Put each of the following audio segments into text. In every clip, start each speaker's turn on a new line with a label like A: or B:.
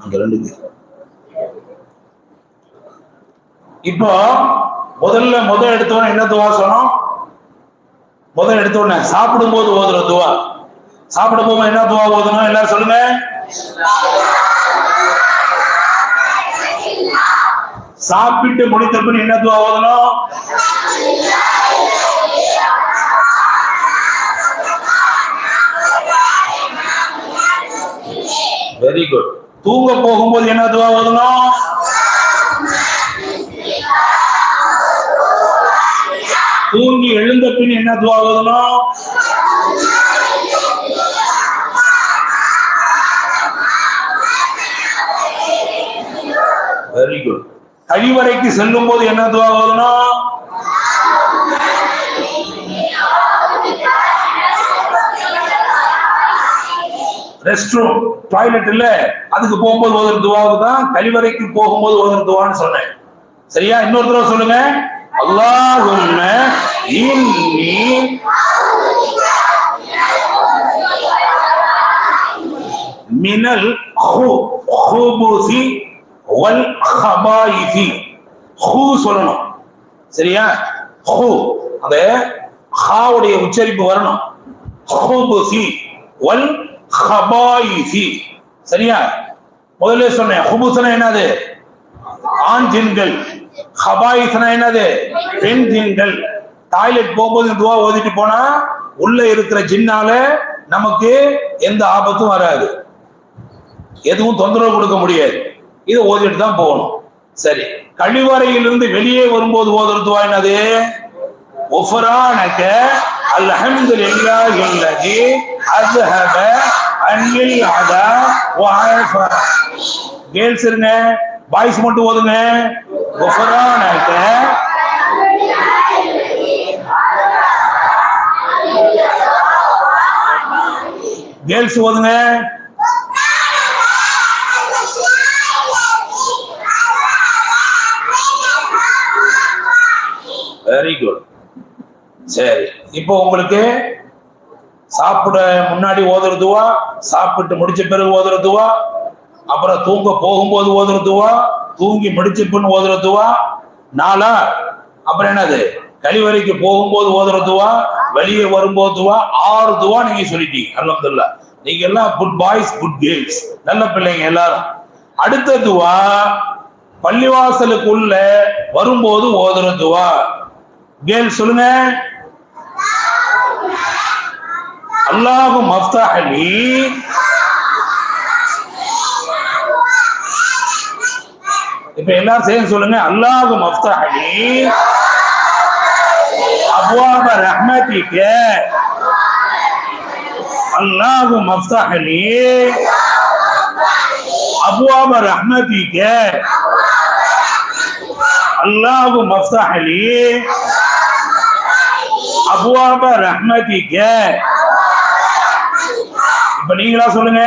A: அங்க 2 இப்போ முதல் எடுத்தோன்னே என்ன துவா சொன்னோம்? முதல் எடுத்தோடனே சாப்பிடும் போது ஓதுற துவா. சாப்பிடும் போது என்ன துவா ஓதணும்? எல்லாரும் சொல்லுங்க. சாப்பிட்டு முடித்த பின் என்ன துவா ஓதணும்? Very good. தூங்க போகும்போது என்ன துவா ஓதணும்? தூங்கி எழுந்த பின் என்ன துவா ஓதணும்? Very good. கழிவறைக்கு செல்லும் போது என்ன துவா ஓதணும்? ரெஸ்ட் ரூம், டாய்லெட் இல்ல, அதுக்கு போகும்போது ஓதுற துவாவுக்கு தான் கழிவறைக்கு போகும்போது ஓதுற துவான்னு சொன்னேன். சரியா? இன்னொரு தடவை சொல்லுங்க. அல்லாஹும்ம இன்னி மினல் ஹுபுஸி வல் ஹபாயிஸி. ஹு சொல்லணும். சரியா? ஹு, அந்த ஹாவுடைய உச்சரிப்பு வரணும். ஹுபுஸி வல் ஹபாயிஸி. சரியா? முதல்ல சொன்னேன். ஹுபுஸ்னா என்னது? ஆண் ஜின்கள். ஹபாயிஸ்னா என்னது? பெண் ஜின்கள். டாய்லெட் போகும்போது துவா ஓதிட்டு போனா உள்ள இருக்கிற ஜின்னால நமக்கு எந்த ஆபத்தும் வராது, எதுவும் தொந்தரவு கொடுக்க முடியாது. இதை ஓதிட்டு தான் போகணும். சரி, கழிவறையிலிருந்து வெளியே வரும்போது ஓதுற துவா என்னது? ஒஃபரானக அல்ஹம்துலில்லாஹி அல்லதி அஸ்ஹப அன்னில் அதா வஅஃப. கேர்ள்ஸ் இருங்க, பாய்ஸ் மட்டும் ஓதுங்க. ஒஃபரானக கேர்ள்ஸ் ஓதுங்க. Very good. சரி, இப்போ உங்களுக்கு சாப்பிட முன்னாடி ஓதுற துவா, சாப்பிட்டு முடிச்ச பிறகு ஓதுற துவா, அப்புறம் தூங்க போகும்போது ஓதுற துவா, தூங்கி முடிச்ச பின் ஓதுற துவா 4. அப்புறம் என்னது? கழிவறைக்கு போகும்போது ஓதுற துவா, வெளியே வரும்போது துவா. 6 துவா நீங்க சொல்லிட்டீங்க. அல்ஹம்துலில்லாஹ். நீங்க எல்லாம் குட் பாய்ஸ், குட் கேர்ள்ஸ், நல்ல பிள்ளைங்க எல்லாரும். அடுத்த துவா பள்ளிவாசலுக்குள்ள வரும்போது ஓதுற துவா. கேர்ள்ஸ் சொல்லுங்க. அல்லாஹு மஃப்தஹலி இப்ப எல்லாரும் சேர்ந்து சொல்லுங்க. அல்லாஹு மஃப்தஹலி அப்வாப ரஹ்மதிக. அல்லாஹு மஃப்தஹலி அப்வாப ரஹ்மதிக. அல்லாஹு மஃப்தஹலி அப்வாப ரஹ்மதிக. இப்ப நீங்களா சொல்லுங்க.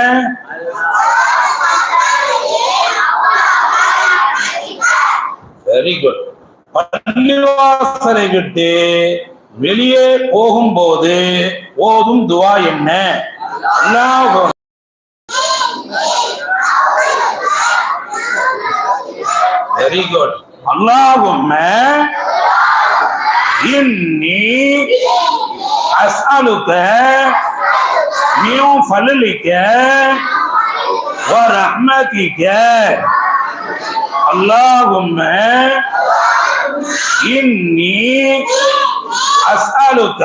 A: Very good. பள்ளிவாசலை விட்டு வெளியே போகும்போது ஓதும் துவா என்ன? அல்லாஹ். Very good. அல்லாஹும்ம இன்னி அஸ்அலுக மின் ஃபضلிக வ ரஹ்மதிக. அல்லாஹும்ம இன்னி அஸ்அலுக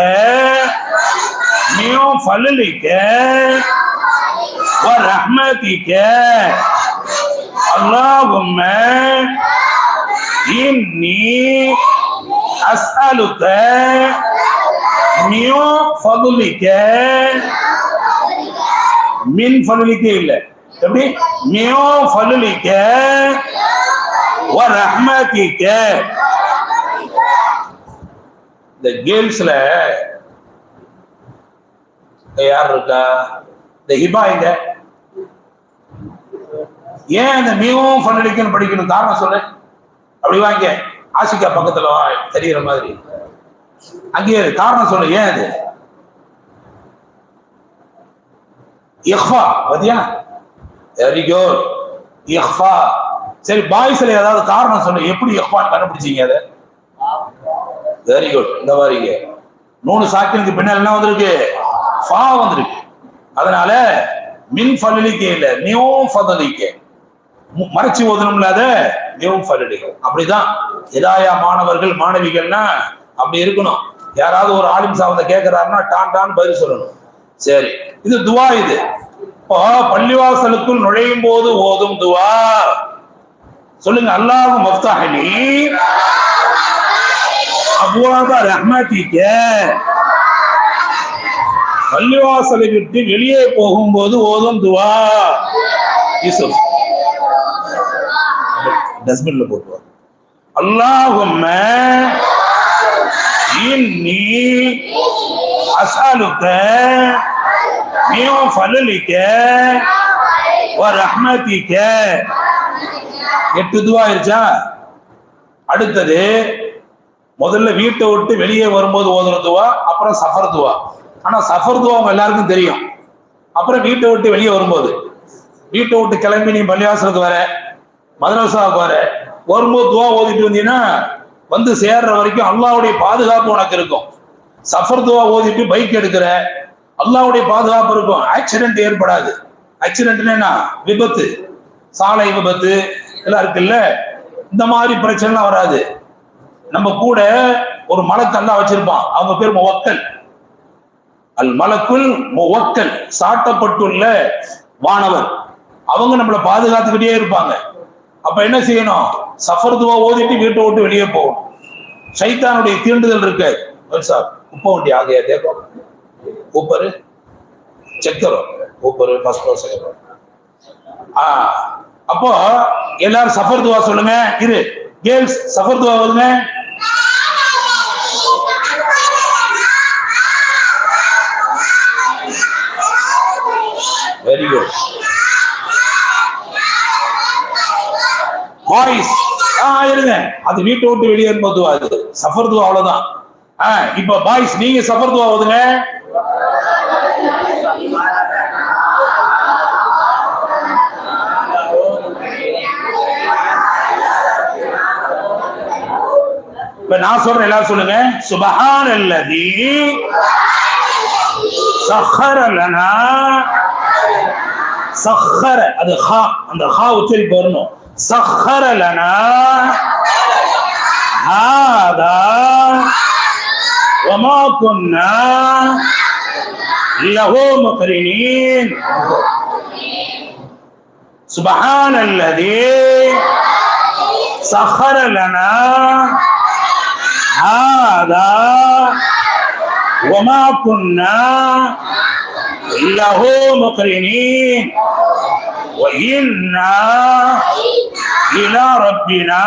A: மின் ஃபضلிக வ ரஹ்மதிக. அல்லாஹும்ம இன்னி அஸ்அலுக மின் ஃபضلிக. மின் ஃபضلிக இல்ல, எப்படி? மின் ஃபضلிக வ ரஹ்மதிக. இந்த கேர்ள்ஸ்ல யார் இருக்கா? இந்த ஹிபா இங்க. ஏன் இந்த மிகவும் ஃபضلிகன்னு படிக்கணும்? காரணம் சொல்லு. அப்படி வாங்க, ஆசிகா பக்கத்துல தெரியுற மாதிரி அங்கே காரணம் சொல்லு. ஏன் அது இஹ்ஃபா? பாத்தியா? Very good. இஹ்ஃபா. சரி, பாய்ஸ்ல ஏதாவது காரணம் சொல்லு, எப்படி இஹ்ஃபான்னு கண்டுபிடிச்சீங்க அதை? Very good. இந்த மாதிரிங்க நூனு சாக்கினுக்கு பின்னால் என்ன வந்திருக்கு? ஃபா வந்திருக்கு. அதனால மின் ஃபலிலிக்கே இல்ல, நியூ ஃபதலிக்கே, மறைச்சி ஓதணும் இல்லாத நியூ ஃபலிலிக்கே. அப்படிதான் இதாயா மாணவர்கள் மாணவிகள்னா அப்படி இருக்கணும். யாராவது ஒரு ஆலிம் சாவத்தை கேட்கிறாருன்னா டான் டான் பதில் சொல்லணும். சரி, இது துவா. இது இப்போ பள்ளிவாசலுக்குள் நுழையும் போது ஓதும் துவா. சொல்லுங்க, அல்லாஹு மஃப்தஹ்லி அப்வாப ரஹ்மதிக. பள்ளிவாசலை விட்டு வெளியே போகும்போது ஓதும் துவா. யூசுப் டஸ்ட்பின்ல போட்டுவார். அல்லாஹும்ம இன்னி அஸ்அலுக மின் ஃபலலிக வ ரஹ்மதிக. 8 துவா ஆயிருச்சா? அடுத்தது முதல்ல வீட்டை விட்டு வெளியே வரும்போது ஓதுற துவா, அப்புறம் சஃபர் துவா. ஆனா சஃபர் துவா அவங்க எல்லாருக்கும் தெரியும். அப்புறம் வீட்டை விட்டு வெளியே வரும்போது, வீட்டை விட்டு கிளம்பி நீ பள்ளிவாசலுக்கு வர, மதரசாவுக்கு வரும்போது துவா ஓதிட்டு வந்தீங்கன்னா வந்து சேர்ற வரைக்கும் அல்லாஹ்வுடைய பாதுகாப்பு உனக்கு இருக்கும். சஃபர் துவா ஓதிட்டு பைக் எடுக்கிற, அல்லாஹ்வுடைய பாதுகாப்பு இருக்கும். ஆக்சிடென்ட் ஏற்படாது. ஆக்சிடென்ட்னா என்ன? விபத்து, சாலை விபத்து எல்லாம் இருக்குல்ல, இந்த மாதிரி பிரச்சனைலாம் வராது. நம்ம கூட ஒரு மலக்கல்லா வச்சிருப்பான், அவங்க பேர் முவக்கல். அல் மலக்குல் முவக்கல், சாட்டப்பட்டுள்ள வானவர். அவங்க நம்மளை பாதுகாத்துக்கிட்டே இருப்பாங்க. அப்ப என்ன செய்யணும்? சஃபர் துவா ஓதிட்டு வீட்டை விட்டு வெளியே போகணும். சைத்தானுடைய தீண்டுதல் இருக்கு. உப்ப வண்டி ஆகையா தேக்கோ ஊப்பரு செக்கரோ ஊப்பரு ஃபர்ஸ்ட் செகண்ட். அப்போ எல்லாரும் சஃபர் துவா சொல்லுங்க. இரு கேர்ள்ஸ் சஃபர் துவா வருங்க. Very good. பாய்ஸ் இருங்க, அது வீட்டை விட்டு வெளியே போது அது சஃபர் துவா, அவ்வளவுதான். இப்ப பாய்ஸ் நீங்க சஃபர் துவா ஓதுங்க. இப்ப நான் சொல்றேன், எல்லாரும் சொல்லுங்க. சுப்ஹானல்லதி சஹர லனா. சஹர அது ஹா, அந்த ஹா உச்சரிப்பு வரணும். சஹர லனா ஹாதா வமா குன்னா லஹு முக்ரினீன். சுப்ஹானல்லதி சஹர லனா ஹாதா வமா குன்னா லஹு முக்ரினீன் وإنا إلى ربنا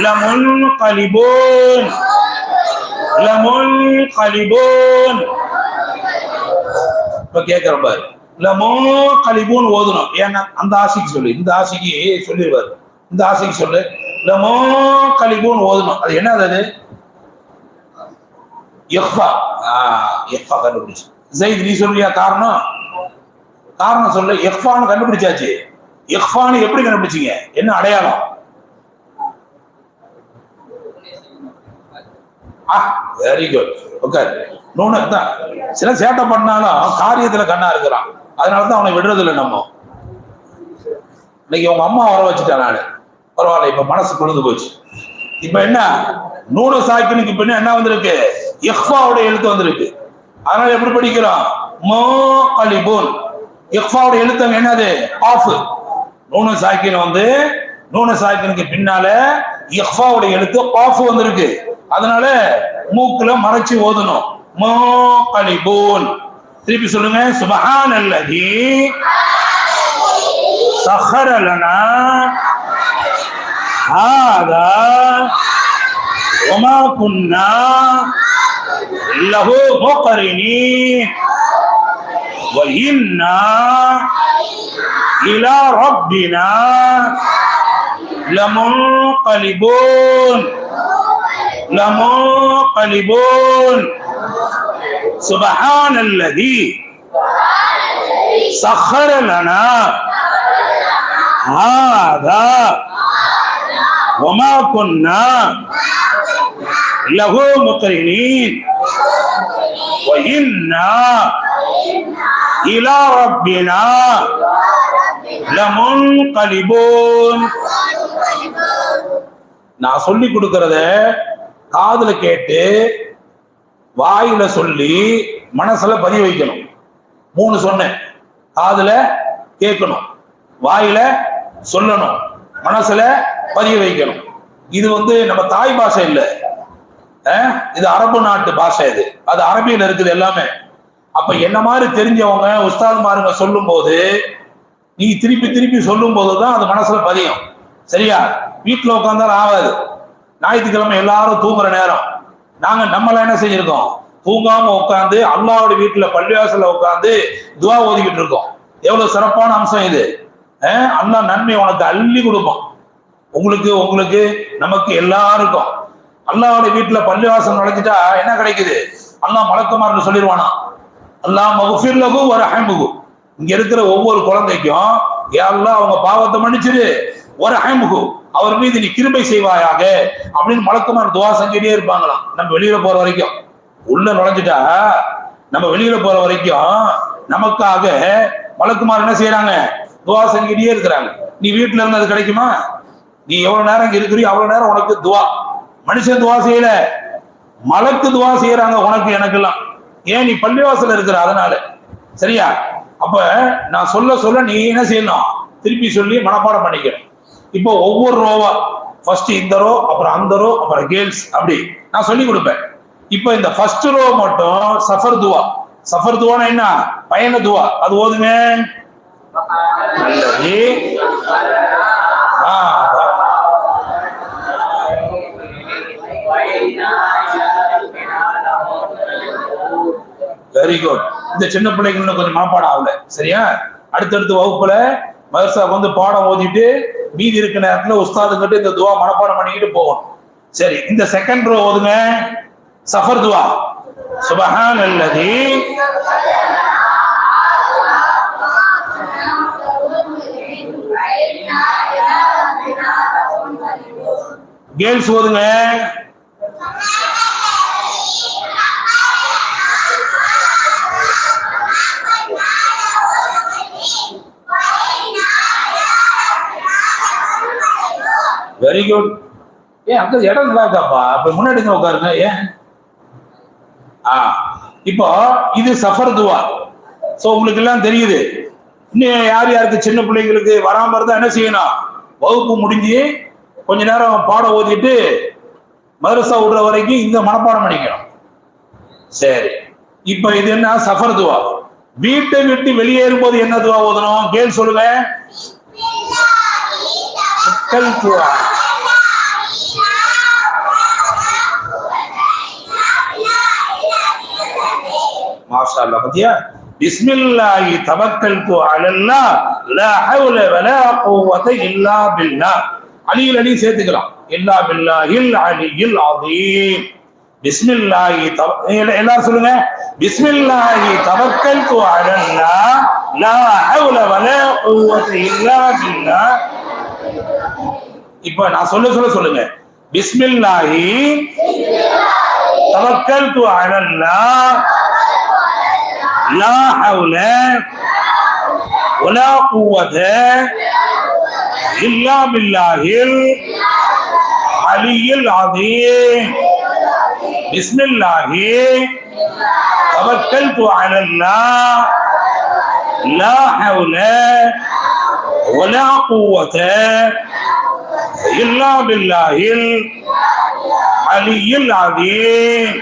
A: لمنقلبون لمنقلبون. இப்ப கேட்கிற பாரு, லமுன்கலிபூன் ஓதணும். ஏன்னா அந்த ஆசைக்கு சொல்லு, இந்த ஆசைக்கு சொல்லிடுவாரு. இந்த ஆசைக்கு சொல்லு, லமுன்கலிபூன் ஓதணும். அது என்னது? அது இஹ்ஃபா. இஹ்ஃபா கண்டுபிடிச்சு. ஸைத் நீ சொல்றியா காரணம்? காரணம் சொல்லு. இஹ்ஃபான்னு கண்டுபிடிச்சாச்சு. இஹ்ஃபான்னு எப்படி கண்டுபிடிச்சீங்க? என்ன அடையாளம்? Very good. ஓகே, நூனு தான். சில சேட்டை பண்ணாலும் காரியத்துல கண்ணா இருக்கிறான். அதனாலதான் அவனை விடுறது இல்லை நம்ம. இன்னைக்கு உங்க அம்மா வர வச்சுட்டேன் நானு. பரவாயில்ல, இப்ப மனசு கொழுந்து போச்சு. இப்ப என்ன? நூனு சாக்கினுக்கு பின்ன என்ன வந்திருக்கு? இஹ்ஃபாவுடைய எழுத்து வந்திருக்கு. அதனால எப்படி படிக்கிறோம்? முன்கலிபூன். இஹ்ஃபாவுடைய எழுத்து என்னது? ஆஃப். நூனு சாக்கின் வந்து நூனு சாக்கினுக்கு பின்னால இஹ்ஃபாவுடைய எழுத்து ஆஃப் வந்திருக்கு. அதனால மூக்குல மறைச்சு ஓதணும். முன்கலிபூன். திருப்பி சொல்லுங்க. சுப்ஹானல்லதி சஹர லனா ஹாதா வமா குன்னா லஹு முக்ரினீன் وإنا إلى ربنا لمنقلبون لمنقلبون. سبحان الذي سخر لنا ஹாதா வமா குன்னா லஹு முக்ரினீன் வ இன்னா இலா ரப்பினா லமுன்கலிபூன். நான் சொல்லி கொடுக்கறத காதுல கேட்டு வாயில சொல்லி மனசுல பதிய வைக்கணும். 3 சொன்னேன். காதுல கேட்கணும், வாயில சொல்லணும், மனசுல பதிய வைக்கணும். இது நம்ம தாய் பாஷை இல்லை, இது அரபு நாட்டு பாஷை. அது அரபியில இருக்குது எல்லாமே. அப்ப என்ன மாதிரி தெரிஞ்சவங்க உஸ்தாத்மாருங்க சொல்லும் போது நீ திருப்பி திருப்பி சொல்லும் போதுதான் அது மனசுல பதியும். சரியா? வீட்டுல உட்காந்தாலும் ஆகாது. ஞாயிற்றுக்கிழமை எல்லாரும் தூங்குற நேரம் நம்மள என்ன செஞ்சிருக்கோம்? தூங்காம உட்காந்து அல்லாஹ்வுடைய வீட்டுல பள்ளிவாசல்ல உட்காந்து துவா ஓதிக்கிட்டு இருக்கோம். எவ்வளவு சிறப்பான அம்சம் இது! அல்லாஹ் நன்மை உனக்கு அள்ளி கொடுப்பான். உங்களுக்கு நமக்கு எல்லாருக்கும். அல்லாஹ்வுடைய வீட்டுல பள்ளிவாசல் நுழைஞ்சிட்டா என்ன கிடைக்குது? அல்லாஹ் மலக்குமார்னு சொல்லிடுவானா, அல்லாஹ் மக்ஃபிர் லஹு வர்ஹம்ஹு. இங்க இருக்கிற ஒவ்வொரு குழந்தைக்கும் யா அல்லாஹ் அவங்க பாவத்தை மன்னிச்சிரு, வர்ஹம்ஹு அவர் மீது நீ கிருபை செய்வாயாக அப்படின்னு மலக்குமார் துவா செஞ்சுட்டே இருப்பாங்களாம். நம்ம வெளியில போற வரைக்கும், உள்ள நுழைஞ்சிட்டா நம்ம வெளியில போற வரைக்கும் நமக்காக மலக்குமார் என்ன செய்யறாங்க? துவா செஞ்சுட்டே இருக்கிறாங்க. நீ வீட்டுல இருந்து அது கிடைக்குமா? நீ எவ்வளவு நேரம் இங்க இருக்கிறீ அவ்வளவு நேரம் உனக்கு துவா. மனுஷன் துவா செய்யல, மலக்கு துவா செய்யறாங்க உனக்கு எனக்கு எல்லாம். ஏன்? நீ பள்ளிவாசல் இருக்கிற அதனால. சரியா? அப்ப நான் சொல்ல நீ என்ன செய்யணும்? திருப்பி சொல்லி மனப்பாடம் பண்ணிக்கணும். இப்போ ஒவ்வொரு ரோவா, ஃபர்ஸ்ட் இந்த ரோ, அப்புறம் அந்த ரோ, அப்புறம் கேர்ள்ஸ், அப்படி நான் சொல்லி கொடுப்பேன். இப்போ இந்த ஃபர்ஸ்ட் ரோ மட்டும் சஃபர் துவா. சஃபர் துவானா என்ன? பயண துவா. அது ஓதுங்க. நல்லது. Very good. இந்த சின்ன பிள்ளைங்க கொஞ்சம் மனப்பாடம் ஆகல. சரியா? அடுத்தடுத்த வகுப்புல மதரசாவுக்கு பாடம் ஓதிட்டு மீதி இருக்க நேரத்துல உஸ்தாதுங்கிட்ட இந்த துவா மனப்பாடம் பண்ணிக்கிட்டு போகணும். சரி, இந்த செகண்ட் ரோ ஓதுங்க. சஃபர் துவா. சுப்ஹானல்லதி கேர்ள்ஸ் ஓதுங்க. Very good. அங்க இடம் நல்லா இருக்காப்பா, இப்ப முன்னாடி உட்காருங்க. ஏன்? இப்போ இது சஃபர் துவா. சோ உங்களுக்கு எல்லாம் தெரியுது. இன்னும் யாருக்கு சின்ன பிள்ளைங்களுக்கு வராம இருந்தா என்ன செய்யணும்? வகுப்பு முடிஞ்சு கொஞ்ச நேரம் பாடம் ஓதிட்டு மதரசா விடுற வரைக்கும் இந்த மனப்பாடம் பண்ணிக்கணும். சரி, இப்ப இது என்ன? சஃபர் துவா. வீட்டை விட்டு வெளியேறும் போது என்ன துவா ஓதணும்? கேள் சொல்லுங்க. மாஷா அல்லாஹ். பத்தியா? பிஸ்மில்லாஹி தவக்கல்து அலல்லாஹ் லா ஹவ்ல வலா குவத இல்லா பில்லாஹ். அலி சேர்த்துக்கலாம். இல்லா பில்லாஹில் அலியில் அதீம். பிஸ்மில்லாஹி எல்லாரும் சொல்லுங்க. பிஸ்மில்லாஹி தவக்கல்து அலல்லாஹ் லா ஹவ்ல வலா குவத இல்லா பில்லாஹ். இப்போ நான் சொல்லுங்க. பிஸ்மில்லாஹி தவக்கல்து அலல்லாஹ் லா ஹவ்ல வலா குவத இல்லா பில்லாஹில் அலியில் அதீம். பிஸ்மில்லாஹி தவக்கல்து அலல்லாஹ் லா ஹவ்ல வலா குவத இல்லா பில்லாஹில் அலியில் அதீம்.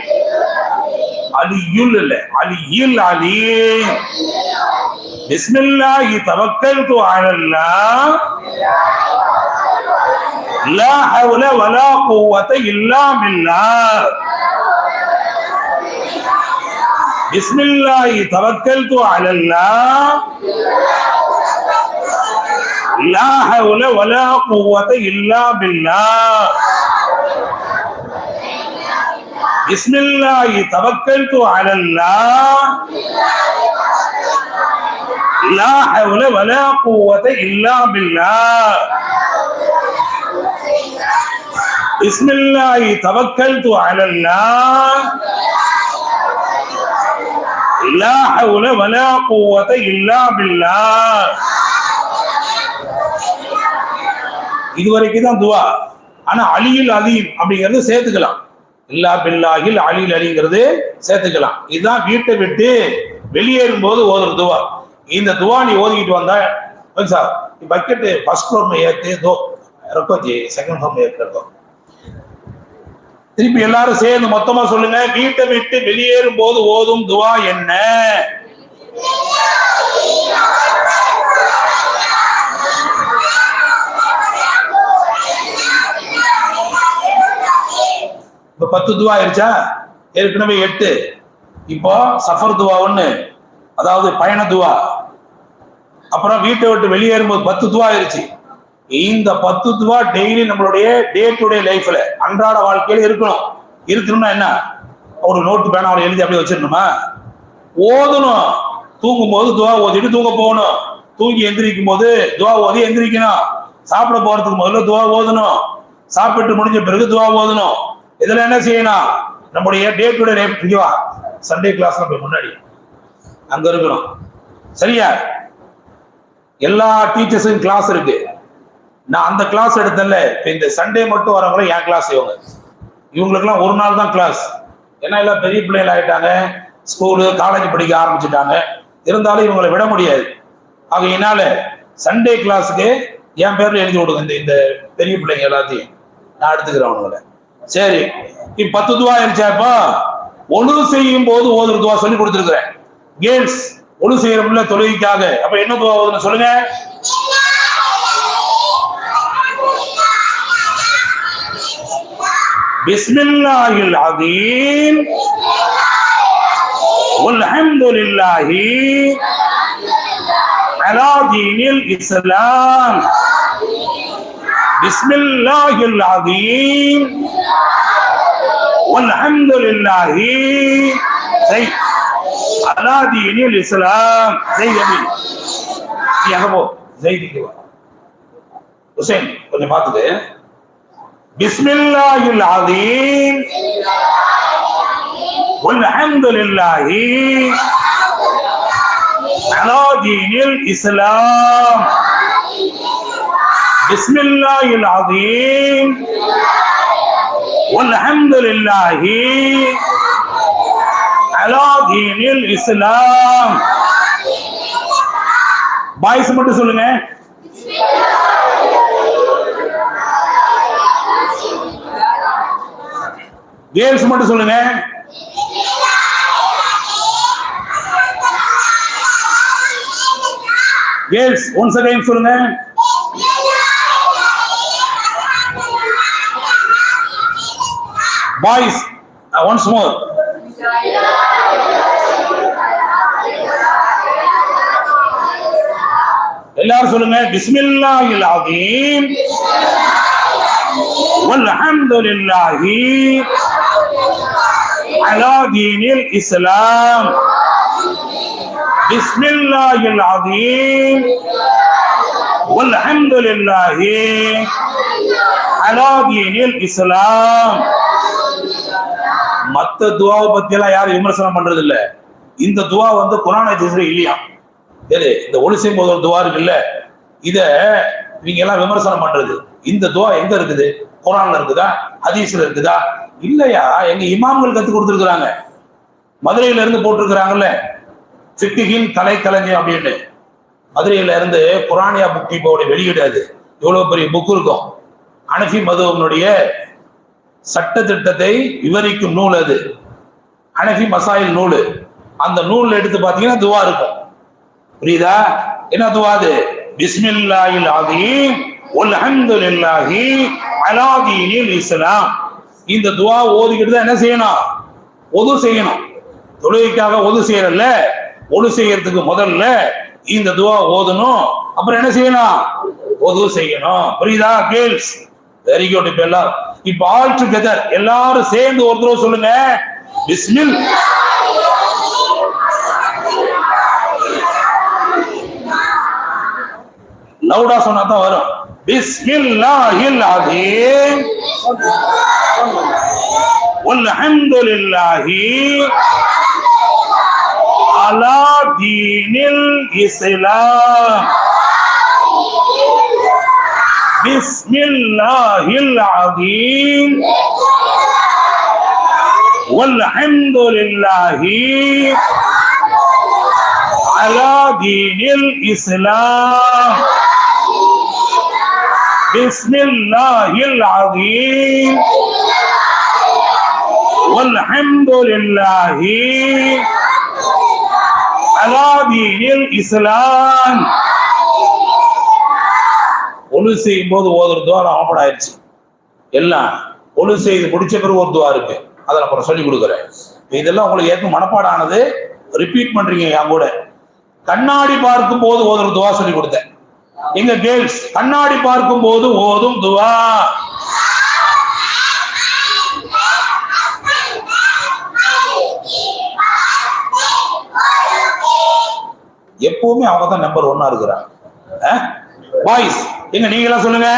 A: அலியுல் இல்ல, அலியில் அலீம். பிஸ்மில்லாஹி தவக்கல்து அலல்லாஹ் லா ஹவ்ல வலா குவத இல்லா பில்லாஹ். பிஸ்மில்லாஹி தவக்கல்து அலல்லாஹ் லா ஹவ்ல வலா குவத இல்லா பில்லாஹ். பிஸ்மில்லாஹி தவக்கல்து அலல்லாஹ் லா ஹவ்ல வலா குவத இல்லா பில்லாஹ். பிஸ்மில்லாஹி தவக்கல்து அலல்லாஹ். லா ஹவ்ல வலா குவத இல்லா பில்லாஹ். இதுவரைக்கும் தான் துவா. ஆனா அலியில் அலீம் அப்படிங்கிறது சேர்த்துக்கலாம். இல்லா பில்லாஹில் அலில் அலிங்கிறது சேர்த்துக்கலாம். இதுதான் வீட்டை விட்டு வெளியேறும் போது ஓதுற துவா. இந்த துவா நீ ஓதிக்கிட்டு வந்தா சார் பக்கெட் फर्स्ट फ्लोर में ஏத்து दो रखो जी सेकंड फ्लोर में एक रखो. திருப்பி எல்லாரும் சேர்ந்து மொத்தமா சொல்லுங்க. வீட்டை விட்டு வெளியேறும் போது ஓதும் துவா என்ன? இப்ப 10 துவா ஆயிருச்சா? ஏற்கனவே 8. இப்போ சஃபர் துவா 1, அதாவது பயண துவா. அப்புறம் வீட்டை விட்டு வெளியேறும்போது 10 துவா ஆயிருச்சு. இந்த 10 துவா டெய்லி நம்மளுடைய டே டு டே லைஃப்ல அன்றாட வாழ்க்கையில இருக்கணும்னா என்ன? ஒரு நோட்டு பேனாவில் எழுதி அப்படியே வச்சிடணுமா? ஓதணும். தூங்கும் போது துவா ஓதிட்டு தூங்க போகணும். தூங்கி எந்திரிக்கும் போது துவா ஓதி எந்திரிக்கணும். சாப்பிட போறதுக்கு முதல்ல துவா ஓதணும். சாப்பிட்டு முடிஞ்ச பிறகு துவா ஓதணும். இதுல என்ன செய்யணும்? நம்முடைய டே டு டே லைஃப். இங்க வா, சண்டே கிளாஸ்ல போய் முன்னாடி அங்க இருக்கணும். சரியா? எல்லா டீச்சர்ஸுக்கும் கிளாஸ் இருக்கு. நான் அந்த கிளாஸ் எடுத்தேன்ல, இந்த சண்டே மட்டும் வரவங்கள என் கிளாஸ் இவங்களுக்குலாம் ஒரு நாள் தான் கிளாஸ். ஏன்னா எல்லாம் பெரிய பிள்ளைகள் ஆயிட்டாங்க, ஸ்கூலு காலேஜ் படிக்க ஆரம்பிச்சுட்டாங்க. இருந்தாலும் இவங்களை விட முடியாது. ஆகையினால சண்டே கிளாஸுக்கு என் பேர்ல எழுதி விடுங்க. இந்த பெரிய பிள்ளைங்க எல்லாத்தையும் நான் எடுத்துக்கிறேன் அவங்களை. சரி, இப்ப 10 துவா இருந்துச்சாப்பா. ஒழு செய்யும் போது ஓதுற துவா சொல்லி கொடுத்துருக்கிறேன். கேர்ள்ஸ் ஒழு செய்யறோம்ல தொழுகைக்காக. அப்ப என்ன துவா ஓதுன்னு சொல்லுங்க. பிஸ்மில்லாஹில் அஸீம் வல்ஹம்துலில்லாஹி அலா தீனில் இஸ்லாம். பிஸ்மில்லாஹில் அஸீம் வல்ஹம்துலில்லாஹி அலா தீனில் இஸ்லாம். நீ அங்க போ, ஜெய்திக்கு வா. ஹுசைன் கொஞ்சம் பார்த்துட்டு. பிஸ்மில்லாஹில் அஸீம் வல்ஹம்துலில்லாஹி அலா தீனில் இஸ்லாம். பிஸ்மில்லாஹில் அஸீம் வல்ஹம்துலில்லாஹி அலா தீனில் இஸ்லாம். பாய்ஸ் மட்டும் சொல்லுங்க. கேர்ள்ஸ் மட்டும் சொல்லுங்க. கேர்ள்ஸ் ஒன்ஸ் அகைன் சொல்லுங்க. Boys once more. எல்லாரும் சொல்லுங்க. பிஸ்மில்லாஹில் அஸீம் வல்ஹம்துலில்லாஹி அலா தீனில் இஸ்லாம். பிஸ்மில்லாஹில் அஸீம் வல்ஹம்துலில்லாஹி அலா தீனில் இஸ்லாம். மத்த துவாவை பத்தி எல்லாம் யாரும் விமர்சனம் பண்றது இல்ல. இந்த துவா குர்ஆன் ஹதீஸ்ல இல்லையா? இந்த ஒளி செய்யும் போது ஒரு துவா இருக்குல்ல, இத இவங்க எல்லாம் விமர்சனம் பண்றது. இந்த துவா எங்க இருக்குது? குர்ஆன்ல இருக்குதா? ஹதீஸ்ல இருக்குதா? இல்லையா? எங்க இமாம்கள் கத்து கொடுத்துருக்காங்க. மதுரையில இருந்து போட்டிருக்கிறாங்கல்ல, ஃபிக்ஹின் கலைக்களஞ்சியம் அப்படின்னு. மதுரையில இருந்து குர்ஆனியா புக் டிப்போட வெளியிடாது. இவ்வளவு பெரிய புக் இருக்கும். ஹனஃபி மதுஹபினுடைய சட்ட திட்டத்தை விவரிக்கும் நூல் அது. ஹனஃபி மசாயில் நூல். அந்த நூல் எடுத்து பாத்தீங்கன்னா துவா இருக்கும். புரியுதா? என்ன துவா அது? பிஸ்மில்லாஹில் அஸீம் வல்ஹம்துலில்லாஹி அலா தீனில் இஸ்லாம். இந்த துவா ஓதிக்கிட்டு தான் என்ன செய்யணும்? ஒது செய்யணும். தொழுகைக்காக ஒது செய்யறல்ல, ஒது செய்யறதுக்கு முதல்ல இந்த துவா ஓதணும். அப்புறம் என்ன செய்யணும்? ஒது செய்யணும். புரியுதா கேர்ள்ஸ்? Very good. இப்ப ஆல் டுகெதர் எல்லாரும் சேர்ந்து ஒரு தடவை சொல்லுங்க. பிஸ்மில் லவுடா சொன்னா தான் வரும். பிஸ்மில்லாஹில் அஸீம் வல்ஹம்துலில்லாஹி அலா தீனில் இஸ்லாம். பிஸ்மில்லாஹில் அஸீம் வல்ஹம்துலில்லாஹி அலா தீனில் இஸ்லாம். பிஸ்மில்லாஹில் அஸீம் வல்ஹம்துலில்லாஹி அலா தீனில் இஸ்லாம். ஒழு செய்யும் போது ஓதுற துவா ஆஃபட் ஆயிடுச்சு. எல்லாம் ஒழு செய்து முடிச்ச பிறகு ஒரு துவா இருக்கு, அதை நான் சொல்லி கொடுக்குறேன். இதெல்லாம் உங்களுக்கு ஏற்கனவே மனப்பாடம் ஆனது, ரிப்பீட் பண்றீங்க என் கூட. கண்ணாடி பார்க்கும் போது ஓதுற துவா சொல்லி கொடுத்தேன். எங்க கேர்ள்ஸ் கண்ணாடி பார்க்கும் போது ஓதும் துவா. எப்பவுமே அவங்க தான் நம்பர் 1 இருக்கிறாங்க. பாய்ஸ் எங்க நீங்க எல்லாம் சொல்லுங்க.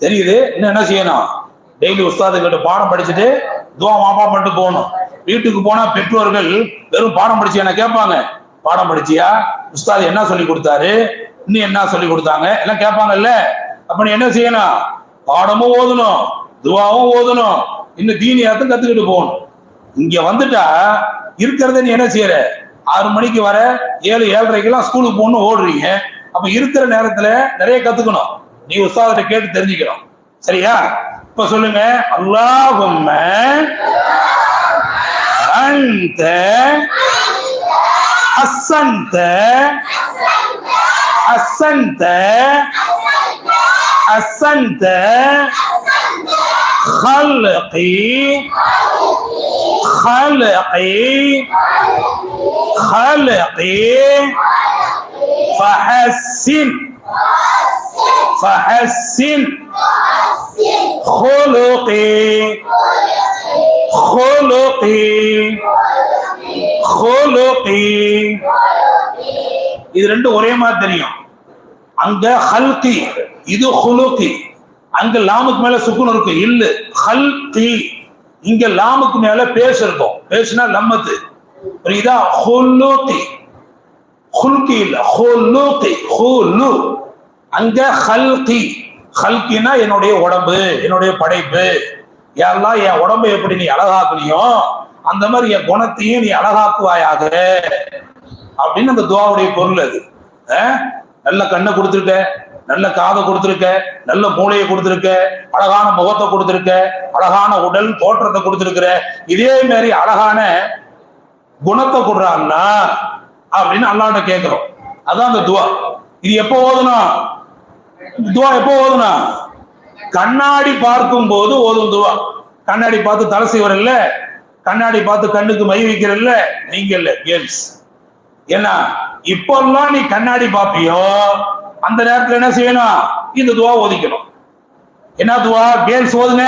A: தெரியுது. இன்னும் என்ன செய்யணும்? டெய்லி உஸ்தாது கிட்ட பாடம் படிச்சுட்டு துவா மாப்பா பண்ணிட்டு போகணும். வீட்டுக்கு போனா பெற்றோர்கள் வெறும் பாடம் படிச்சியா கேட்பாங்க. பாடம் படிச்சியா, உஸ்தாது என்ன சொல்லி கொடுத்தாரு, இன்னும் என்ன சொல்லி கொடுத்தாங்க எல்லாம் கேட்பாங்கல்ல. அப்ப நீ என்ன செய்யணும்? பாடமும் ஓதணும், துவாவும் ஓதணும், இன்னும் தீனியாத்தும் கத்துக்கிட்டு போகணும். இங்க வந்துட்டா இருக்கிறத நீ என்ன செய்யற? 6 மணிக்கு வர 7, 7:30 ஸ்கூலுக்கு போகணும் ஓடுறீங்க. அப்ப இருக்கிற நேரத்துல நிறைய கத்துக்கணும். நீ உஸ்தாதிட்ட கேட்டு தெரிஞ்சுக்கணும். சரியா? இப்ப சொல்லுங்க. அல்லாஹும்ம அன்த ஹஸ்ஸன்த ஹஸ்ஸன்த ஹஸ்ஸன்த خلقي خلقي خلقي فحسن فحسن خلقي خلقي خلقي. இது ரெண்டும் ஒரே மாதிரி தெரியும். அங்க ஹல்கி, இது ஹுலுகி. அங்க லாமுக்கு மேல சுக்குன் இருக்கும், இல்ல ஹல்கி. இங்க லாமுக்கு மேல பேச இருக்கும், பேசுனா லம்மத்து. புரியுதா? ஹுலுகி ஹுல்கி இல்ல, ஹுலுகி ஹுலு. அங்க ஹல்கி. ஹல்கினா என்னுடைய உடம்பு, என்னுடைய படைப்பு. யாரெல்லாம் என் உடம்பை எப்படி நீ அழகாக்குனியோ அந்த மாதிரி என் குணத்தையும் நீ அழகாக்குவாயாக அப்படின்னு அந்த துவாவுடைய பொருள் அது. நல்ல கண்ணை கொடுத்துருக்க, நல்ல காதை கொடுத்துருக்க, நல்ல மூளையை கொடுத்துருக்க, அழகான முகத்தை கொடுத்துருக்க, அழகான உடல் தோற்றத்தை கொடுத்துருக்கிற, இதே மாதிரி அழகான குணத்தை கொடுறான்னா அப்படின்னு அல்லாஹ்ட்ட கேட்கிறோம். அதான் அந்த துவா. இது எப்போ ஓதணும்? துவா எப்போ ஓதணும்? கண்ணாடி பார்க்கும் போது ஓதும் துவா. கண்ணாடி பார்த்து தலை செய்வரல்ல, கண்ணாடி பார்த்து கண்ணுக்கு மை வைக்கிறல்ல, நீங்க இல்ல கேர்ள்ஸ். ஏன்னா இப்பெல்லாம் நீ கண்ணாடி பார்ப்பியோ அந்த நேரத்துல என்ன செய்யணும்? இந்த துவா ஓதிக்கணும். என்ன துவா? கேர்ள்ஸ் ஓதுங்க.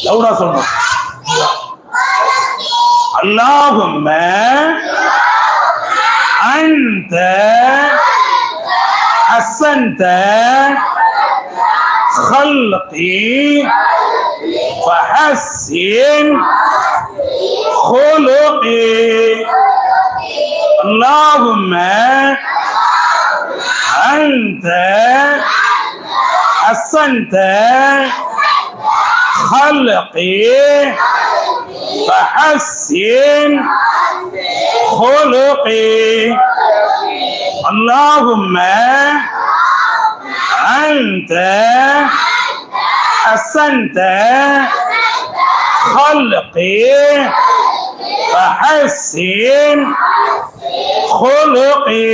A: லவுடா சொல்லணும். அல்லாஹும்ம அன்த ஹஸ்ஸன்த خلقي فحسن خلقي. اللهم أنت حسنت خلقي فحسن خلقي. اللهم أنت حسنت خلقي فحسن خلقي.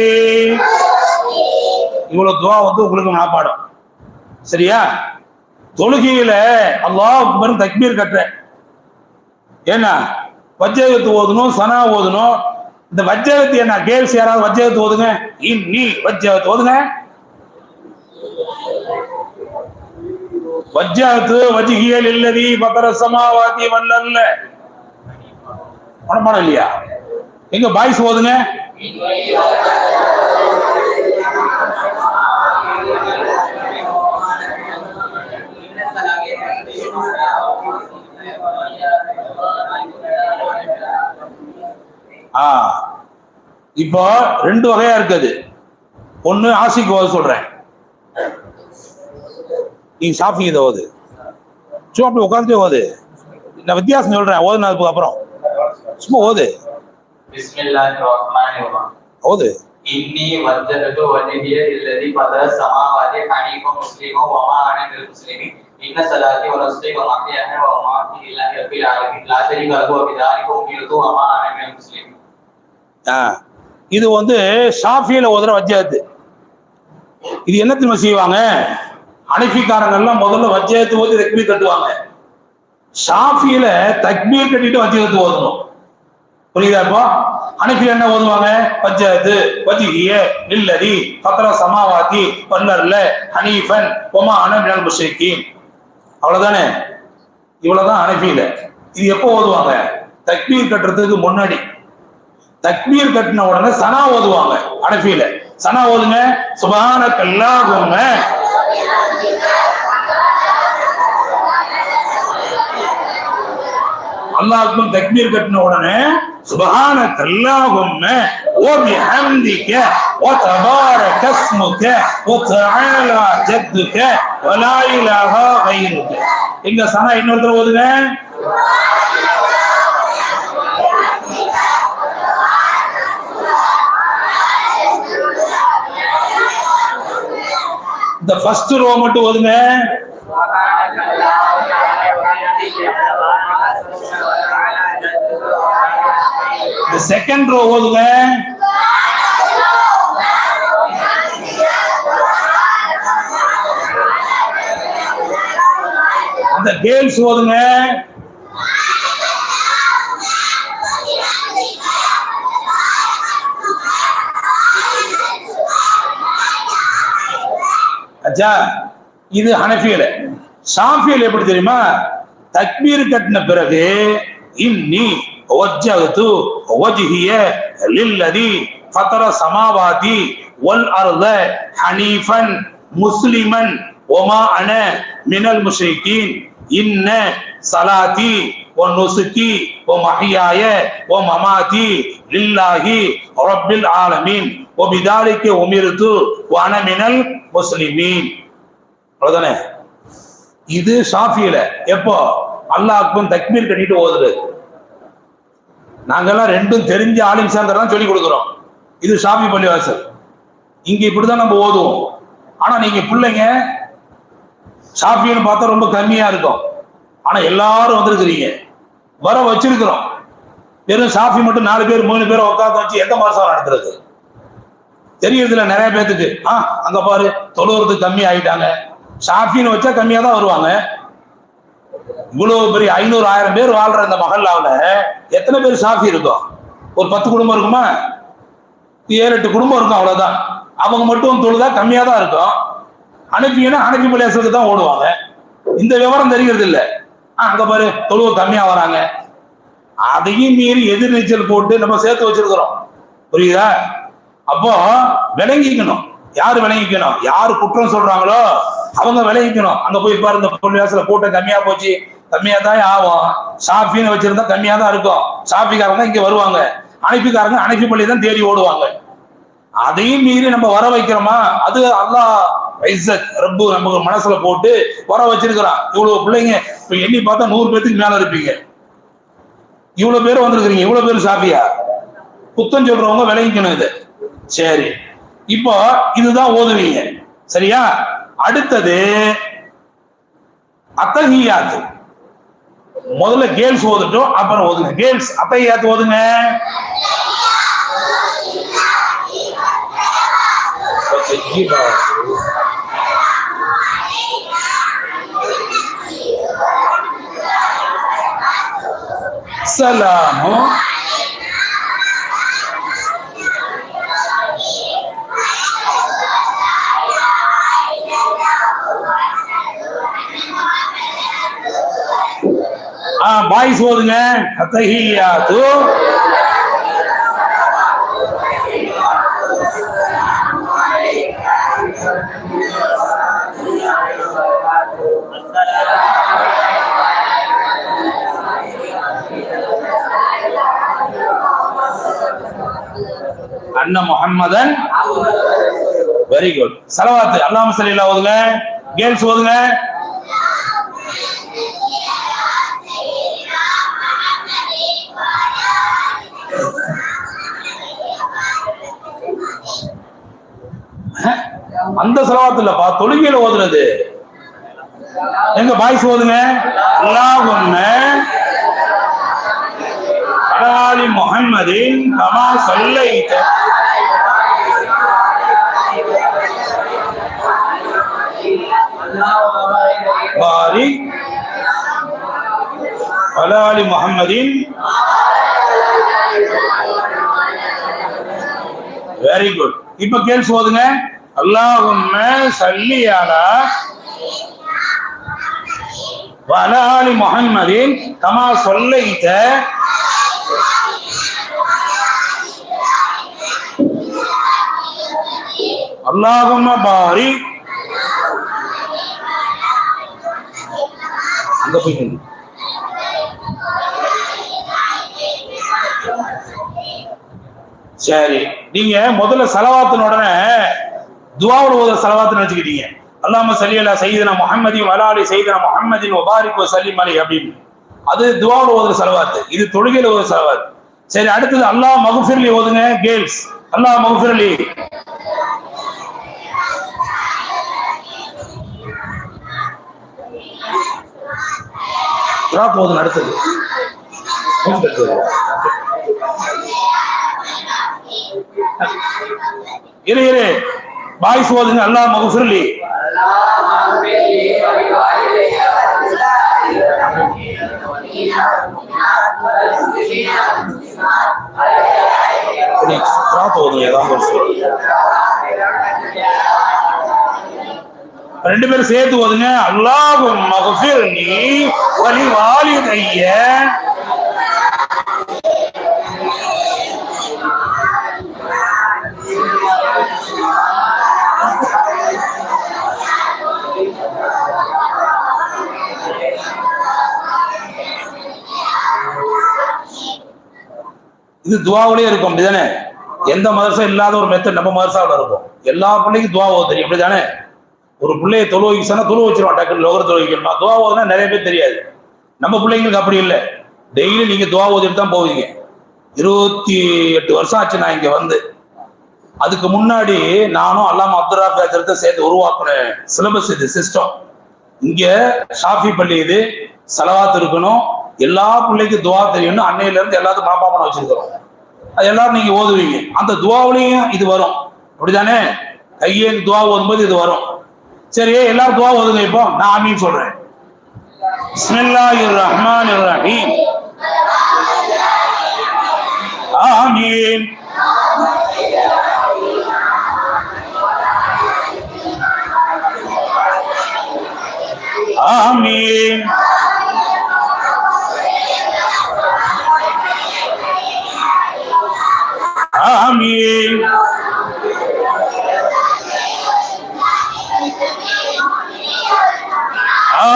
A: இவ்வளவு துவா உங்களுக்கு மனப்பாடம். சரியா? தொழுகையில அல்லாஹ் அக்பர் தக்பீர் கட்டுற. ஏன்னா வஜ்ஜகத்து ஓதணும், சனா ஓதணும். இந்த வஜ்ஜகத்து என்ன கேர்ள்ஸ் யாராவது வஜ்ஜகத்து ஓதுங்க. இன்னி வஜ்ஜகத்து ஓதுங்க. வஜ்ஜஹது வஜ்ஹிய லில்லதி ஃபதர ஸமாவாதி வல் அர்ல. மனப்பாடம் இல்லையா? எங்க பாய்ஸ் ஓதுங்க. இப்போ ரெண்டு வகையா இருக்குது. ஒண்ணு ஆசிக் ஓத சொல்றேன், நீ ஷாஃபி இதை ஓது, சும்மா அப்படி உட்காந்துட்டே ஓது. நான் வித்தியாசம் சொல்றேன், ஓதுனதுக்கு அப்புறம் சும்மா ஓது. ஓது.
B: இன்னி வஜ்ஜஹது வஜ்ஹிய லில்லதி ஃபதர ஸமாவாதி ஹனீஃபன் முஸ்லிமன் வ மா அன மினல் முஸ்லிமீன் இன்ன ஸலாத்தி வ நுஸ்கி வ மஹ்யாய வ மமாத்தி லில்லாஹி ரப்பில் ஆலமீன் லா ஷரீக லஹு வ பிதாலிக உமிர்து வ மா அன மினல் முஸ்லிமீன்.
A: இது வந்து ஷாஃபியில ஓதுற வஜ்ஜஹத். இது என்ன தெரியுமா செய்வாங்க, ஹனஃபிக்காரங்க எல்லாம் முதல்ல வஜ்ஜஹத் ஓதி தக்பீர் கட்டுவாங்க. ஷாஃபியில தக்பீர் கட்டிட்டு வஜ்ஜஹத் ஓதணும். புரியுதா? இப்போ ஹனஃபி என்ன ஓதுவாங்க, வஜ்ஜஹது வஜ்ஹிய லில்லதி ஃபதர ஸமாவாதி வல் அர்ல ஹனீஃபன் வ மா அன மினல் முஷ்ரிகீன். அவ்வளவுதானே? இவ்வளவுதான் ஹனஃபியில. இது எப்போ ஓதுவாங்க, தக்பீர் கட்டுறதுக்கு முன்னாடி. தக்பீர் கட்டின உடனே சனா ஓதுவாங்க ஹனஃபியில. சனா ஓதுங்க, சுப்ஹானக அல்லாஹும்ம அல்லாஹ் அக்பர். தக்பீர் கட்டின உடனே சுப்ஹானக அல்லாஹும்ம வ பிஹம்திக வ தபாரக இஸ்முக வ தஆலா ஜத்துக வ லா இலாஹ கைருக. எங்க சனா இன்னொருத்தர் ஓதுங்க. இந்த ஃபர்ஸ்ட் ரோ மட்டும் ஓதுங்க. இந்த செகண்ட் ரோ ஓதுங்க. இந்த கேர்ள்ஸ் ஓதுங்க. அச்சா, இது ஹனஃபியில. ஷாஃபியில எப்படி தெரியுமா, தக்பீர் கட்டின பிறகு இன்னி வஜ்ஜஹது வஜ்ஹிய லில்லதி ஃபதர ஸமாவாதி வல் அர்ல ஹனீஃபன் முஸ்லிமன் வ மா அன மினல் முஷ்ரிகீன் இன்ன ஸலாத்தி வ நுஸ்கி வ மஹ்யாய வ மமாத்தி லில்லாஹி ரப்பில் ஆலமீன் வ பிதாலிக உமிர்து வ அன மினல் முஸ்லிமீன். அவ்வளவுதானே? இது ஷாஃபியில. எப்போ அல்லாஹ் அக்பர் தக்பீர் கட்டிட்டு ஓதுறது. நாங்கெல்லாம் ரெண்டும் தெரிஞ்ச ஆலிம் சார்ந்ததான் சொல்லி கொடுக்குறோம். இது ஷாஃபி பள்ளிவாசல். இங்க இப்படிதான் நம்ம ஓதுவோம். ஆனா நீங்க பிள்ளைங்க ஷாஃபின்னு பார்த்தா ரொம்ப கம்மியா இருக்கும். ஆனா எல்லாரும் வந்திருக்கிறீங்க, வர வச்சிருக்கிறோம். வெறும் ஷாஃபி மட்டும் 4 பேர் 3 பேரை உட்காந்து வச்சு எந்த மாசம் நடத்துறது தெரியறதுல நிறைய பேத்துக்கு. அங்க பாரு, தொழுவுறதுக்கு கம்மி ஆயிட்டாங்க. ஷாஃபின்னு வச்சா கம்மியா தான் வருவாங்க. இவ்வளவு பெரிய 500-1000 பேர் வாழ்ற இந்த மஹல்லாவுல எத்தனை பேர் ஷாஃபி இருக்கும்? ஒரு 10 குடும்பம் இருக்குமா? 7-8 குடும்பம் இருக்கும், அவ்வளவுதான். அவங்க மட்டும் தொழுதா கம்மியா தான் இருக்கும். ஹனஃபின்னா ஹனஃபி பள்ளிவாசலுக்கு தான் ஓடுவாங்க. இந்த விவரம் தெரிகிறது இல்ல. அங்க பாரு, தொழுவ கம்மியா வராங்க. அதையும் மீறி எதிர்நீச்சல் போட்டு நம்ம சேர்த்து வச்சிருக்கிறோம். புரியுதா? அப்போ விளங்கிக்கணும். யாரு விளங்கிக்கணும்? யாரு குற்றம் சொல்றாங்களோ அவங்க விளங்கிக்கணும். அங்க போய் பாரு, இந்த பள்ளிவாசல கூட்டம் கம்மியா போச்சு, கம்மியா தான் ஆகும். ஷாஃபின்னு வச்சிருந்தா கம்மியா தான் இருக்கும். ஷாஃபிக்காரங்க இங்க வருவாங்க, ஹனஃபிக்காரங்க ஹனஃபி பள்ளி தான் தேடி ஓடுவாங்க. அதையும் மீறி நம்ம வர வைக்கிறோமா? அது அல்லாஹ் இஸ்ஸத் ரப்பு நமக்கு மனசுல போட்டு வர வச்சிருக்கிறான். இவ்வளவு பிள்ளைங்க இப்ப எண்ணி பார்த்தா 100 பேருக்கு மேல இருப்பீங்க. இவ்வளவு பேர் வந்திருக்கிறீங்க, இவ்வளவு பேர் ஷாஃபியா? குத்தம் சொல்றவங்க விளங்கிக்கணும் இது. சரி, இப்போ இதுதான் ஓதுவீங்க, சரியா? அடுத்தது அத்தஹியாத். முதல்ல கேர்ள்ஸ் ஓதுட்டோம், அப்புறம் ஓதுங்க. கேர்ள்ஸ் அத்தஹியாத் ஓதுங்க. சலாமு பாய்ஸ் ஓதுங்க. அத்தஹியாத்து அன்ன முஹம்மதன். Very good. ஸலவாத் அல்லாஹும்ம ஸல்லி அலைஹி ஓதுங்க. கேர்ள்ஸ் ஓதுங்க. அந்த ஸலவாத் இல்லப்பா, தொழுகையில ஓதுனது. எங்க பாய்ஸ் ஓதுங்க. அல்லாஹும்ம அலா ஆலி முஹம்மதின் கமா ஸல்லைத பாரிக் அலா ஆலி முஹம்மதின். Very good. இப்ப கேள்ஸ் ஓதுங்க. அல்லாஹும்ம ஸல்லி அலா வஅலா ஆலி முஹம்மதின் கமா ஸல்லைத அல்லாஹும்ம பாரிக். அங்க போய் நில்லு. சரி, நீங்க முதல்ல ஸலவாத்தின் உடனே துஆவுல ஓதுற ஸலவாத் நினைச்சுக்கிட்டீங்க. அல்லாஹும்ம ஸல்லி அலா சய்யிதினா முஹம்மதின் வஅலா ஆலி சய்யிதினா முஹம்மதின் வபாரிக் வஸல்லிம் அலைஹி அப்படின்னு. அது துஆவுல ஓதுற ஸலவாத். இது தொழுகையில ஓதுற ஸலவாத். சரி, அடுத்தது அல்லாஹ் மக்ஃபிர்லி ஓதுங்க. கேர்ள்ஸ் அல்லாஹ் மக்ஃபிர்லி. டிராப் ஓதுங்க. அடுத்தது இரு பாய்ஸ் ஓதுங்க. அல்லாஹ் மக்ஃபிர்லி. டிராப் ஓதுங்க. ரெண்டு பேரும் சேர்த்து ஓதுங்க. அல்லாஹும்ம மக்ஃபிர்லி வலி வாலிதைய. இது துஆவுலயே இருக்கும், அப்படிதானே? எந்த மதரசா இல்லாத ஒரு மெத்தட் நம்ம மதரசாவில் இருக்கும். எல்லா பிள்ளைக்கும் துஆ ஓத தெரியும், அப்படிதானே? ஒரு பிள்ளைய தொழு வைக்கணும்னா தொழு வச்சிருவான், டக்குன்னு லோகர தொழு வைக்கணுமா. துஆ ஓதுனா நிறைய பேர் தெரியாது. நம்ம பிள்ளைங்களுக்கு அப்படி இல்லை. டெய்லி நீங்க துஆ ஓதிட்டு தான் போவீங்க. 28 வருஷம் ஆச்சு நான் இங்க வந்து. அதுக்கு முன்னாடி நானும் அல்லாமா அப்துல் ராஃபி ஹஜ்ரத்தை சேர்த்து உருவாக்குன சிலபஸ் இது, சிஸ்டம். இங்க ஷாஃபி பள்ளி இது, ஸலவாத் இருக்கணும், எல்லா பிள்ளைக்கும் துஆ தெரியணும். அன்னையில இருந்து எல்லாத்துக்கும் மனப்பாடம் பண்ண வச்சிருக்கிறோம். அது எல்லாரும் நீங்க ஓதுவீங்க. அந்த துஆவுலையும் இது வரும், அப்படிதானே? கையேந்து துஆ ஓதும்போது இது வரும். சரி, எல்லாரும் துஆ ஓதுங்க. இப்போ நான் ஆமீன் சொல்றேன். பிஸ்மில்லாஹிர் ரஹ்மானிர் ரஹீம். ஆமீன். ஆமீன். ஆமீன்.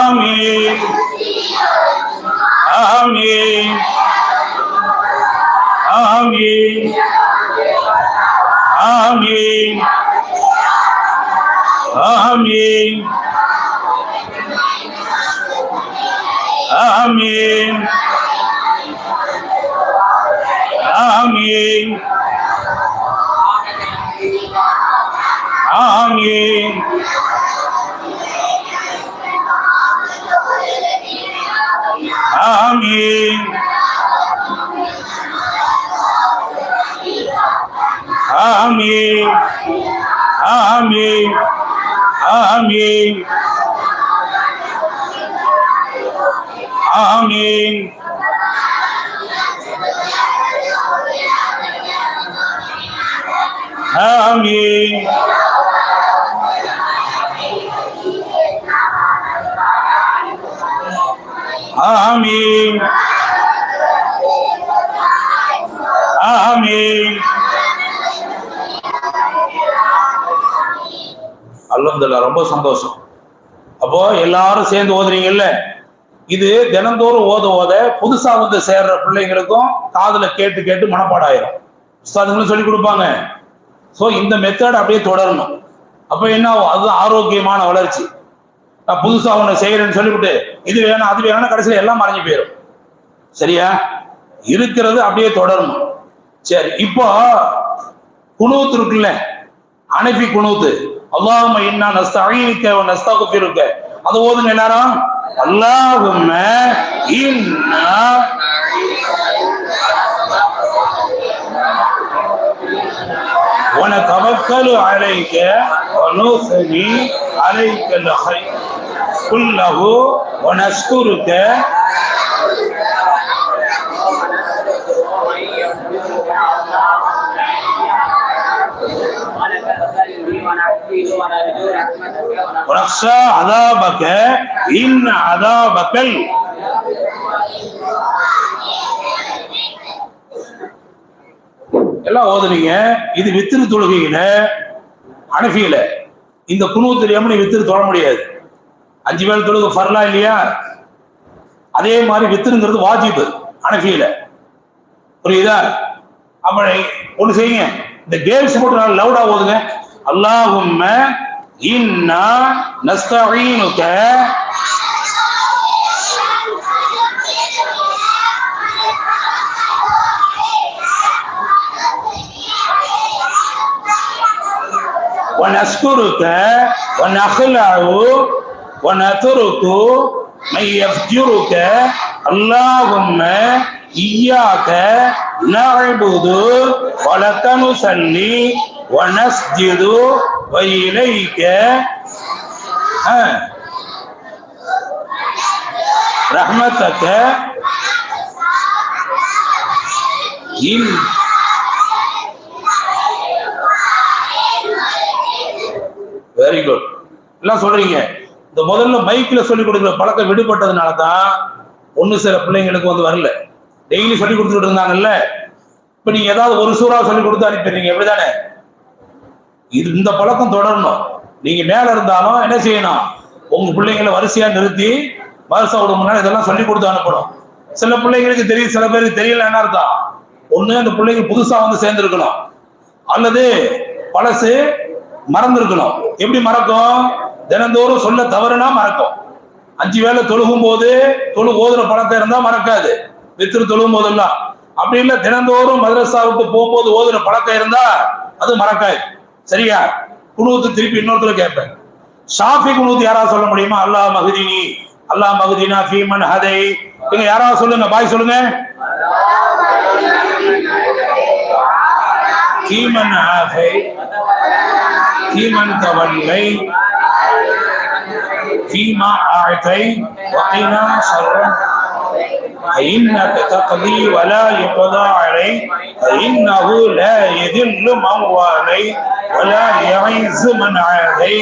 A: ஆமீன். ஆமீன். ஆமீன். ஆமீன். ஆமீன். ஆமீன். ஆமீன். ஆமீன். ஆமீன். ஆமீன். ஆமீன். ஆமீன். ஆமீன். ஆமீன். ஆமீன் ஆமீன். அல்ஹம்துலில்லாஹ், ரொம்ப சந்தோஷம். அப்போ எல்லாரும் சேர்ந்து ஓதுறீங்கல்ல, இது தினந்தோறும் ஓத ஓத புதுசா வந்து சேர்ற பிள்ளைங்களுக்கும் காதுல கேட்டு கேட்டு மனப்பாடம் ஆயிரும். உஸ்தாதுங்களும் சொல்லி கொடுப்பாங்க. ஸோ இந்த மெத்தட் அப்படியே தொடரணும். அப்ப என்ன ஆகும்? அதுதான் ஆரோக்கியமான வளர்ச்சி. நான் புதுசா ஒண்ணு செய்யறேன்னு சொல்லிவிட்டு இது வேணும் அது வேணும்னா கடைசியில் எல்லாம் மறைஞ்சு போயிடும். சரியா? இருக்கிறது அப்படியே தொடரணும். சரி, இப்போ குனூத் இருக்குல்ல, ஹனஃபி குனூத், அல்லாஹும்ம இன்னா நஸ்தஈனுக வ நஸ்தக்ஃபிருக, அது ஓதுங்க எல்லாரும். அல்லாஹும்ம இன்னா ونتوكل عليك ونثني عليك الخير كله ونشكرك ونخشى عذابك إن عذابك எல்லாம் ஓதுனீங்க. இது வித்திரு தொழுகையில ஹனஃபியில இந்த குனூத் தெரியாம நீ வித்திரு தொழ முடியாது. 5 வேளை தொழுகை ஃபர்லா இல்லையா? அதே மாதிரி வித்திருங்கிறது வாஜிபு ஹனஃபியில. புரியுதா? அப்ப ஒண்ணு செய்யுங்க, இந்த கேம்ஸ் மட்டும் நல்லா லவுடா ஓதுங்க. அல்லாஹும்ம இன்னா நஸ்தஈனுக ونشكرك ونخلع ونترك من يفجرك اللهم إياك نعبد ولك نصلي ونسجد وإليك رحمتك إن வெரி குட். எல்லாம் சொல்றீங்க. இந்த முதல்ல மைக்கில் சொல்லி கொடுக்குற பழக்கம் விடுபட்டதுனால தான் ஒன்று சில பிள்ளைங்களுக்கு வந்து வரல. டெய்லி சொல்லி கொடுத்துட்டு இருந்தாங்கல்ல, இப்போ நீங்க ஏதாவது ஒரு சூறா சொல்லி கொடுத்து அனுப்பிடுறீங்க, எப்படிதானே? இது இந்த பழக்கம் தொடரணும். நீங்க மேல இருந்தாலும் என்ன செய்யணும்? உங்க பிள்ளைங்களை வரிசையா நிறுத்தி வருஷம் முன்னாடி இதெல்லாம் சொல்லி கொடுத்து அனுப்பணும். சில பிள்ளைங்களுக்கு தெரியும், சில பேருக்கு தெரியல. என்ன அர்த்தம்? ஒண்ணு அந்த பிள்ளைங்க புதுசா வந்து சேர்ந்துருக்கணும், அல்லது பழசு மறந்துருக்கணும். எப்படி மறக்கும்? தினந்தோறும் சொல்ல தவறுனா மறக்கும். 5 வேளை தொழுகும் போது ஓதுற பழக்கம் இருந்தா மறக்காது, வித்திரு தொழுகும் போதெல்லாம். அப்படி இல்ல, தினந்தோறும் மதரசா விட்டு போகும்போது ஓதுற பழக்கம் இருந்தா அது மறக்காது. சரியா? குனூத்து திருப்பி இன்னொருத்தர் கேட்பேன். ஷாஃபி குனூத்து யாராவது சொல்ல முடியுமா? அல்லாஹ் மஹ்தினி அல்லாஹ் மஹ்தினா ஃபீமன் ஹதை. நீங்க யாராவது சொல்லுங்க, பாய் சொல்லுங்க. ஃபீமன் ஹதை فيمن تولي فيما أعطي وقنا شر فإنك تقضي ولا يقضى علي فإنه لا يذل من والي ولا يعز من عادي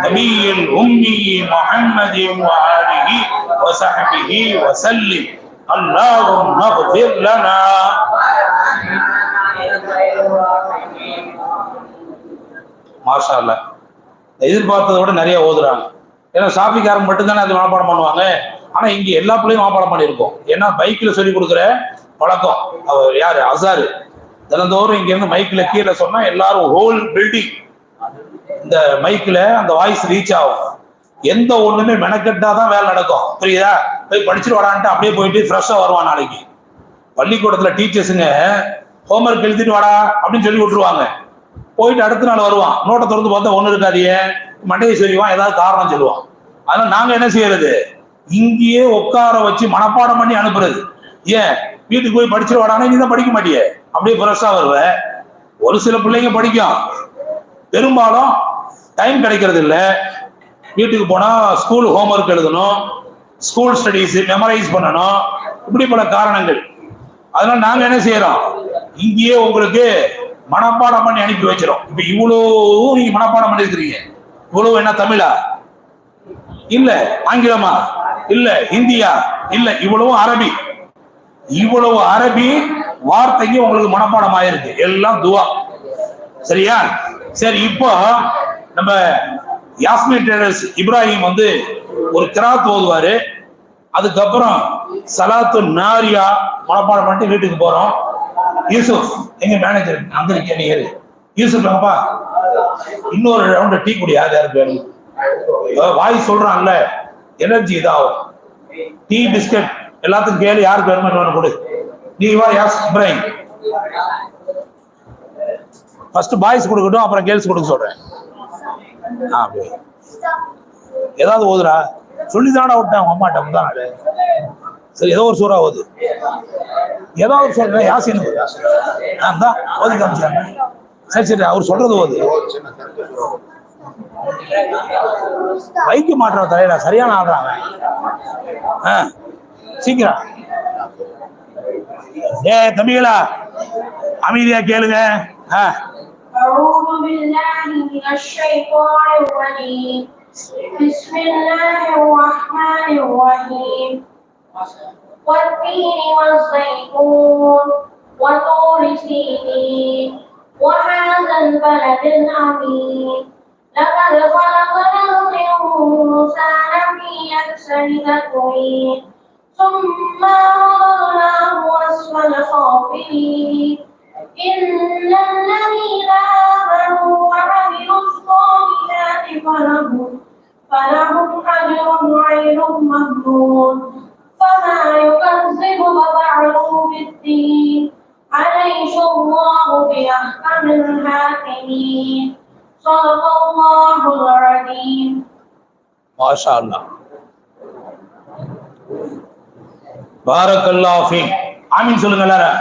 A: نبي الأمي محمد وآله وصحبه وسلم اللهم اغفر لنا. மாஷா அல்லாஹ். எதிர்பார்த்ததை விட நிறைய ஓதுறாங்க. ஏன்னா ஷாஃபிக்காரங்க மட்டும்தானே அது மனப்பாடம் பண்ணுவாங்க. ஆனா இங்க எல்லா பிள்ளையும் மனப்பாடம் பண்ணியிருக்கோம். ஏன்னா பைக்கில் சொல்லி கொடுக்குற பழக்கம். அவர் யாரு? அசாரு. தினந்தோறும் இங்க இருந்து மைக்கில் கீழே சொன்னா எல்லாரும் ஹோல் பில்டிங் இந்த மைக்கில் அந்த வாய்ஸ் ரீச் ஆகும். எந்த ஒண்ணுமே மெனக்கெட்டாதான் வேலை நடக்கும். புரியுதா? போய் படிச்சுட்டு வரான்ட்டு அப்படியே போயிட்டு ஃப்ரெஷ்ஷா வருவான். நாளைக்கு பள்ளிக்கூடத்துல டீச்சர்ஸுங்க ஹோம்ஒர்க் எழுதிட்டு வாடா அப்படின்னு சொல்லி விட்டுருவாங்க. போயிட்டு அடுத்த நாள் வருவான், நோட்டை திறந்து பார்த்தா ஒண்ணு இருக்காதியே, மண்டையை சொல்லுவான், ஏதாவது காரணம் சொல்லுவான். அதனால நாங்க என்ன செய்யறது? இங்கேயே உட்கார வச்சு மனப்பாடம் பண்ணி அனுப்புறது. ஏன் வீட்டுக்கு போய் படிச்சுட்டு வாடானா நீ தான் படிக்க மாட்டியே, அப்படியே ஃப்ரெஷ்ஷா வருவ. ஒரு சில பிள்ளைங்க படிக்கும், பெரும்பாலும் டைம் கிடைக்கிறது இல்லை. வீட்டுக்கு போனா ஸ்கூல் ஹோம்ஒர்க் எழுதணும், ஸ்கூல் ஸ்டடீஸ் மெமரைஸ் பண்ணணும், இப்படி பல காரணங்கள். அதனால நாங்க என்ன செய்யறோம்? இங்கேயே உங்களுக்கு மனப்பாடம் பண்ணி அனுப்பி வச்சிடும். இப்ப இவ்வளவு நீங்க மனப்பாடம் பண்ணிருக்கிறீங்க. இவ்வளவு என்ன தமிழா இல்ல, ஆங்கிலமா இல்ல, ஹிந்தியா இல்ல, இவ்வளவு அரபி. இவ்வளவு அரபி வார்த்தைக்கு உங்களுக்கு மனப்பாடம் ஆயிருக்கு. எல்லாம் துவா. சரியா? சரி, இப்போ நம்ம யாஸ்மின் டெரஸ் இப்ராஹிம் வந்து ஒரு கிராத் ஓதுவாரு. அதுக்கப்புறம் சலாத்து நாரியா மனப்பாடம் பண்ணிட்டு வீட்டுக்கு போறோம். யூசுப் எங்க மேனேஜர் அங்க இருக்க நீரு யூசுப் அப்பா இன்னொரு ரவுண்ட் டீ குடி. யாருக்கு வேணும்? வாய் சொல்றான்ல, எனர்ஜி இதாகும். டீ பிஸ்கட் எல்லாத்துக்கும் கேளு, யாருக்கு வேணுமோ கொடு. நீ வா யாஸ் இப்ராஹிம். ஃபர்ஸ்ட் பாய்ஸ் கொடுக்கட்டும், அப்புறம் கேர்ள்ஸ் கொடுக்க சொல்றேன். ஏதாவது ஓதுரா சொல்லிதானா விட்டேன் உங்க அம்மாட்ட முந்தானாடு. சரி, ஏதோ ஒரு சூறா ஓது, ஏதாவது ஒரு சொல்ற. யாசின் தான் ஓதி காமிச்சாங்க. சரி சரி, அவர் சொல்றது ஓது. வைக்க மாட்டார தலையில, சரியான ஆடுறாங்க. சீக்கிரம் ஏ தம்பிகளா அமைதியா கேளுங்க.
C: أعوذ بالله من الشيطان الرجيم بسم الله الرحمن الرحيم والتين والزيتون وطور سينين وهذا البلد الأمين لقد خلقنا الإنسان في أحسن تقويم ثم رددناه أسفل سافلين إن الذين آمنوا وعملوا الصالحات فلهم أجر غير ممنون فما يكذبك بعد بالدين أليس الله بأحكم الحاكمين صدق الله العظيم.
A: ما شاء الله. بارك الله فيك. ஆமீன் சொல்லுங்க எல்லாரும்.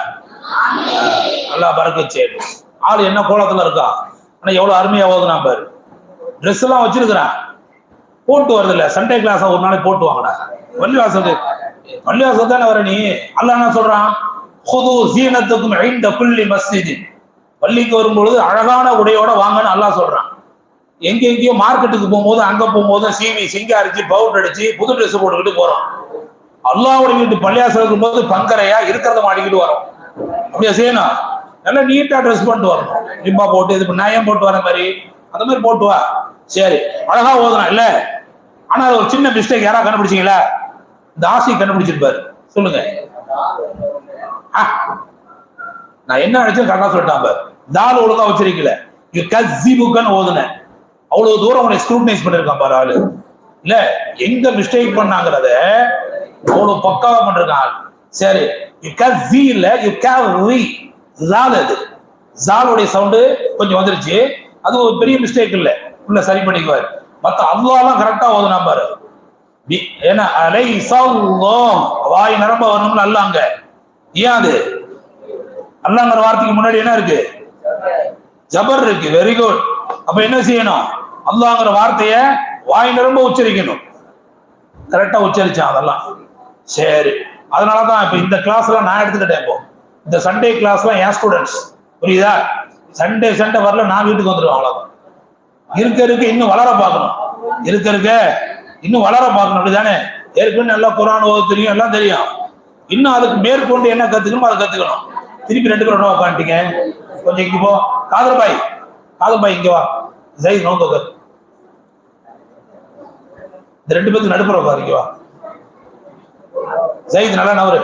A: நல்லா பறக்கச் செய்யணும். ஆள் என்ன கோலத்துல இருக்கா, ஆனா எவ்வளவு அருமையா ஓதுனா பாரு. ட்ரெஸ் எல்லாம் வச்சிருக்கிறான், போட்டு வரது இல்ல. சண்டே கிளாஸ் ஒரு நாளைக்கு போட்டு வாங்கடா. பள்ளிவாசல் தானே வர நீ. அல்லாஹ் என்ன சொல்றான்? ஹுது ஸீனத்துக்கும் இன்த குல்லி மஸ்ஜிதின். பள்ளிக்கு வரும்பொழுது அழகான உடையோட வாங்கன்னு அல்லாஹ் சொல்றான். எங்கெங்கயோ மார்க்கெட்டுக்கு போகும்போது அங்க போகும்போது சீவி சிங்காரிச்சு பவுடர் அடிச்சு புது ட்ரெஸ் போட்டுக்கிட்டு போறோம். அல்லாஹ்வுடைய வீட்டு பள்ளிவாசல் இருக்கும்போது பங்கரையா இருக்கிறத மாட்டிக்கிட்டு வரோம். அப்படியா செய்யணும்? நல்லா நீட்டா ட்ரெஸ் பண்ணிட்டு வரணும். ரிப்பா போட்டு இது நயம் போட்டு வர மாதிரி அந்த மாதிரி போட்டு வா. சரி, அழகா ஓதுறான் இல்ல. ஆனா ஒரு சின்ன மிஸ்டேக் யாரா கண்டுபிடிச்சீங்களா? இந்த ஆசி கண்டுபிடிச்சிருப்பாரு. சொல்லுங்க. நான் என்ன நினைச்சேன் கரெக்டா சொல்லிட்டான் பாரு. தால் ஒழுங்கா வச்சிருக்கீங்கள, கஸ்ஸிபுக்கன்னு ஓதுனேன். அவ்வளவு தூரம் உங்களை ஸ்க்ரூட்டனைஸ் பண்ணிருக்கான் பாரு ஆளு. இல்ல எங்க மிஸ்டேக் பண்ணாங்கிறத அவ்வளவு பக்காவா பண்றான். சரி, யுகஸி இல்ல யுகஸி. ஜால், அது ஜாலுடைய சவுண்டு கொஞ்சம் வந்துருச்சு. அது ஒரு பெரிய மிஸ்டேக் இல்ல, உள்ள சரி பண்ணிக்குவார். மத்த அல்லாஹ்லாம் கரெக்டா ஓதுனா பாரு. ஏன்னா அலைஸல்லாஹ் வாய் நிரம்ப வரணும்னு அல்லாங்க. ஏன் அது அல்லாங்கிற வார்த்தைக்கு முன்னாடி என்ன இருக்கு? ஜபர் இருக்கு. Very good. அப்ப என்ன செய்யணும்? அல்லாங்கிற வார்த்தைய வாய் நிரம்ப உச்சரிக்கணும். கரெக்டா உச்சரிச்சான் அதெல்லாம். சரி, அதனாலதான் இப்ப இந்த கிளாஸ்லாம் நான் எடுத்துக்கிட்டேன். இப்போ இந்த சண்டே கிளாஸ்லாம் என் ஸ்டூடெண்ட்ஸ், புரியுதா? சண்டே வரல, நான் வீட்டுக்கு வந்துடுவேன். அவ்வளவுதான். இருக்க இன்னும் வளர பார்க்கணும். இருக்க இன்னும் வளர பார்க்கணும். அப்படிதானே? ஏற்கனவே நல்லா குர்ஆன் ஓத தெரியும், எல்லாம் தெரியும். இன்னும் அதுக்கு மேற்கொண்டு என்ன கத்துக்கணுமோ அதை கத்துக்கணும். திருப்பி 2 பேரும் உட்காந்துட்டீங்க. கொஞ்சம் இங்க போ. காதர் பாய் இங்க வா. ஜெயித் நோக்க இந்த 2 பேருக்கு நடுப்புற உட்காரு. இங்க வா ஜெயித், நல்லா நவரு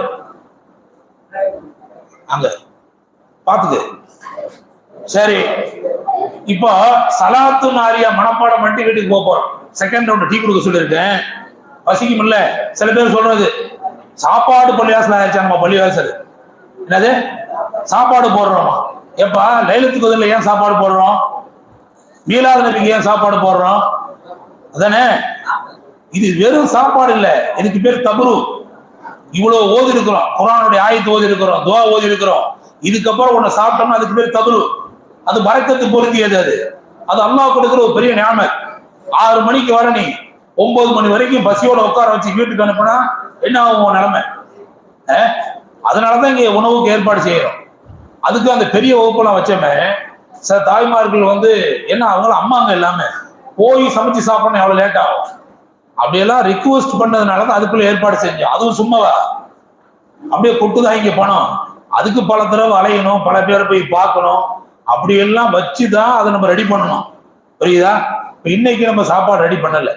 A: அங்க பாத்துக்கு. சரி, இப்போ சலாத்து நாரியா மனப்பாடம் பண்ணிட்டு வீட்டுக்கு போறோம். செகண்ட் ரவுண்ட் டீ கொடுக்க சொல்லியிருக்கேன். பசிக்கும் இல்ல. சில பேர் சொல்றது சாப்பாடு பள்ளிவாசல் ஆயிடுச்சா? நம்ம பள்ளிவாசல் என்னது சாப்பாடு போடுறோமா? எப்பா லைலத்துக்கு முதல்ல ஏன் சாப்பாடு போடுறோம்? மீலாது நபிக்கு ஏன் சாப்பாடு போடுறோம்? அதானே? இது வெறும் சாப்பாடு இல்ல, இதுக்கு பேர் தபரு. இவ்வளவு ஓதி இருக்கிறோம், குர்ஆனுடைய ஆயத்து ஓதி இருக்கிறோம், துவா ஓதி இருக்கிறோம். இதுக்கப்புறம் ஒண்ணு சாப்பிட்டோம்னா அதுக்கு பேர் தபரு. அது பரக்கத்து பொருந்தியது. அது அல்லாஹ் கொடுக்கிற ஒரு பெரிய நியாமத். 6 மணிக்கு வர நீ 9 மணி வரைக்கும் பசியோட உட்கார வச்சு வீட்டுக்கு அனுப்புனா என்ன ஆகும் நிலைமை? அதனாலதான் இங்க உணவுக்கு ஏற்பாடு செய்யறோம். அதுக்கு அந்த பெரிய வகுப்பெல்லாம் வச்சோமே சில தாய்மார்கள் வந்து என்ன அவங்களும் அம்மாங்க எல்லாமே போய் சமைச்சு சாப்பிடணும் எவ்வளவு லேட் ஆகும். அப்படியெல்லாம் ரிக்வெஸ்ட் பண்ணதுனால தான் அதுக்குள்ள ஏற்பாடு செஞ்சோம். அதுவும் சும்மாவா அப்படியே கொட்டுதான் இங்க பணம், அதுக்கு பல தடவை அலையணும், பல பேரை போய் பார்க்கணும், அப்படியெல்லாம் வச்சுதான் அதை நம்ம ரெடி பண்ணணும். புரியுதா? இன்னைக்கு நம்ம சாப்பாடு ரெடி பண்ணல.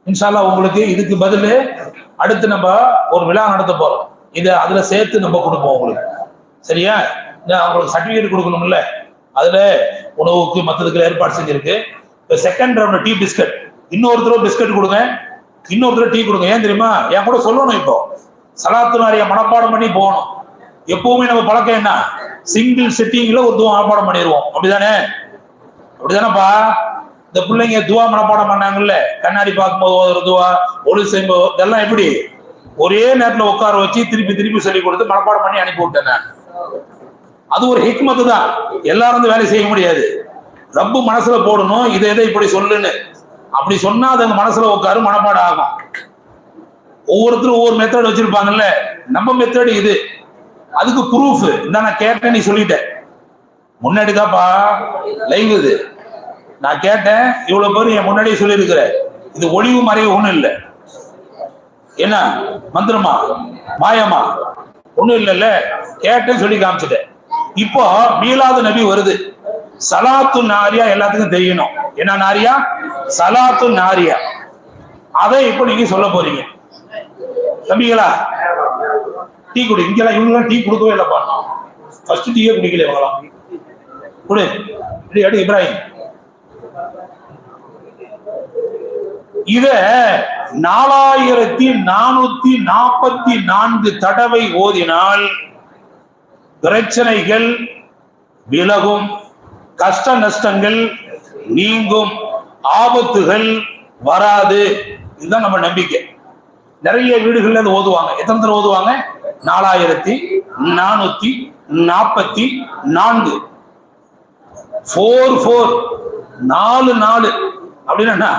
A: இன்ஷால்லா உங்களுக்கு இதுக்கு பதில் அடுத்து நம்ம ஒரு விழா நடத்த போறோம். இதை அதுல சேர்த்து நம்ம கொடுப்போம் உங்களுக்கு. சரியா? அவங்களுக்கு சர்டிபிகேட் கொடுக்கணும்ல, அதுல உணவுக்கு மற்றதுக்கு ஏற்பாடு செஞ்சிருக்கு. இப்போ செகண்ட் ரவுண்ட் டீ பிஸ்கட், இன்னொருத்தர் பிஸ்கட் கொடுங்க, இன்னொருத்தர் டீ கொடுங்க. ஏன் தெரியுமா? என் கூட சொல்லணும். இப்போ சலாத்து நிறைய மனப்பாடம் பண்ணி போகணும். எப்பவுமே நம்ம பழக்கம் என்ன, சிங்கிள் செட்டிங்ல ஒரு துவா மனப்பாடம் பண்ணிடுவோம். அப்படிதானே? அப்படிதானப்பா? இந்த பிள்ளைங்க துவா மனப்பாடம் பண்ணாங்கல்ல, கண்ணாடி பார்க்கும்போது ஒரு துவா, ஒளி செய்யும்போது, இதெல்லாம் எப்படி ஒரே நேரத்தில் உட்கார வச்சு திருப்பி திருப்பி சொல்லி கொடுத்து மனப்பாடம் பண்ணி அனுப்பி விட்டேன் நான். அது ஒரு ஹிக்மத்து தான். எல்லாரும் வேலை செய்ய முடியாது. ரப்பு மனசுல போடணும், இதை எதை இப்படி சொல்லுன்னு. அப்படி சொன்னா அது அந்த மனசுல உட்காரு, மனப்பாடம் ஆகும். ஒவ்வொருத்தரும் ஒவ்வொரு மெத்தட் வச்சிருப்பாங்கல்ல, நம்ம மெத்தட் இது. அதுக்கு ப்ரூஃப் இந்த நான் கேட்டேன், நீ சொல்லிட்டேன். முன்னாடிதான்ப்பா லைவ் இது. நான் கேட்டேன், இவ்வளவு பேர் என் முன்னாடியே சொல்லியிருக்கிற. இது ஒளிவு மறைவு ஒண்ணும் இல்லை. என்ன மந்திரமா மாயமா ஒண்ணும் இல்லைல்ல, கேட்டேன்னு சொல்லி காமிச்சிட்டேன். இப்போ மீலாது நபி வருது. சலாத்து நாரியா எல்லாத்துக்கும் தெரியணும். என்ன நாரியா? சலாத்து நாரியா. அதை இப்போ நீங்க சொல்ல போறீங்க. தம்பிகளா டீ குடி. இங்கெல்லாம் இவங்கெல்லாம் டீ கொடுக்கவே இல்லைப்பா. ஃபர்ஸ்ட் டீயே குடிக்கல இவங்களாம். குடு அடி இப்ராஹிம். இத 4444 தடவை ஓதினால் பிரச்சனைகள் விலகும், கஷ்ட நஷ்டங்கள் நீங்கும், ஆபத்துகள் வராது. இதுதான் நம்ம நம்பிக்கை. நிறைய வீடுகள்ல அது ஓதுவாங்க. எத்தனை தடவை ஓதுவாங்க? 4444. 4 4 அப்படின்னா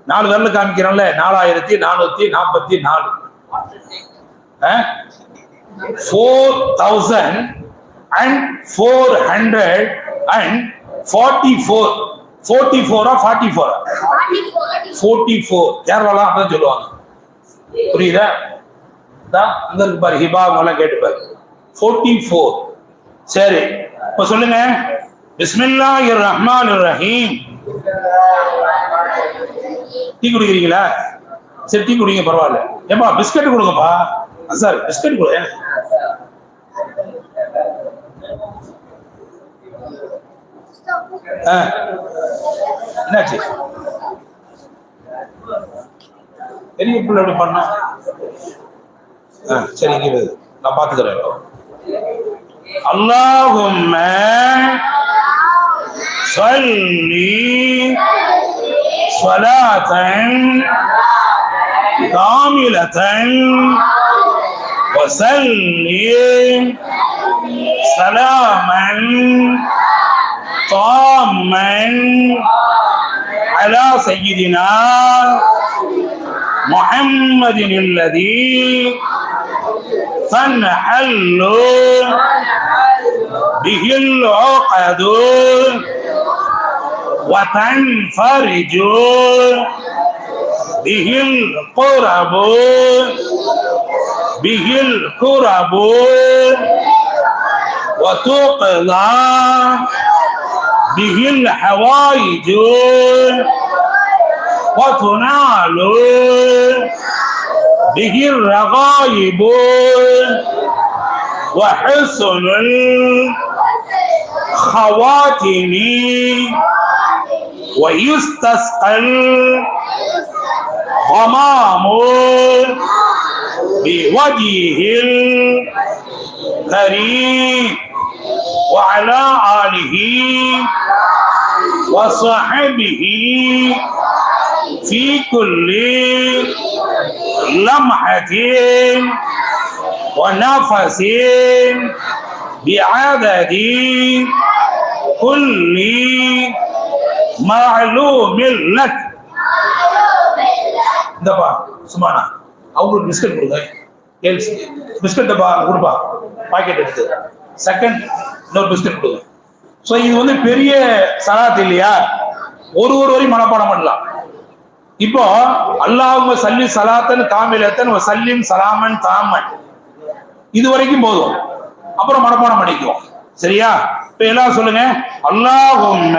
A: 4 விரல காமிக்கிறோம்ல, 4444. 4444. 44 கேரளாலாம் அப்படிதான் சொல்லுவாங்க. புரியுதா? அங்க இருக்கு பாரு, ஹிபா எல்லாம் கேட்டுப்பாரு. 44. சரி, இப்ப சொல்லுங்க. பிஸ்மில்லாஹிர் ரஹ்மானிர் ரஹீம். டீ குடிக்கிறீங்களா? சரி, டீ குடிங்க, பரவாயில்ல. ஏப்பா பிஸ்கட் கொடுங்கப்பா. சார் பிஸ்கட் கொடு. என்னாச்சு? பெரிய பிள்ளை எப்படி பண்ணா? சரி, இங்க நான் பாத்துக்கிறேன். அல்லாஹும்ம ஸல்லி ஸலாத்தன் காமிலத்தன் வஸல்லிம் ஸலாமன் தாம்மன் அலா சய்யிதினா முஹம்மதின் அல்லதி تنحل به العقد وتنفرج به الكرب وتقضى به الحوائج وتنال به الرغائب وحسن الخواتم ويستسقى الغمام بوجهه الكريم وعلى آله وصحبه في كل لمحة ونفس بعدد كل معلوم لك. இந்தப்பா சுமானா அவங்களுக்கு பிஸ்கட் கொடுங்க. பிஸ்கட் டப்பா கொடுப்பா, பாக்கெட் எடுத்து செகண்ட் இன்னொரு பிஸ்கட் கொடுங்க. ஸோ இது வந்து பெரிய சலாத் இல்லையா, ஒரு வரி மனப்பாடம் பண்ணலாம். இப்போ அல்லாஹும்ம சல்லி சலாத்தன் காமிலத்தன் வ சல்லிம் சலாமன் தாமன் இது வரைக்கும் போதும், அப்புறம் மனப்பாடம் பண்ணிக்குவோம். சரியா? இப்ப எல்லாரும் சொல்லுங்க, அல்லாஹும்ம.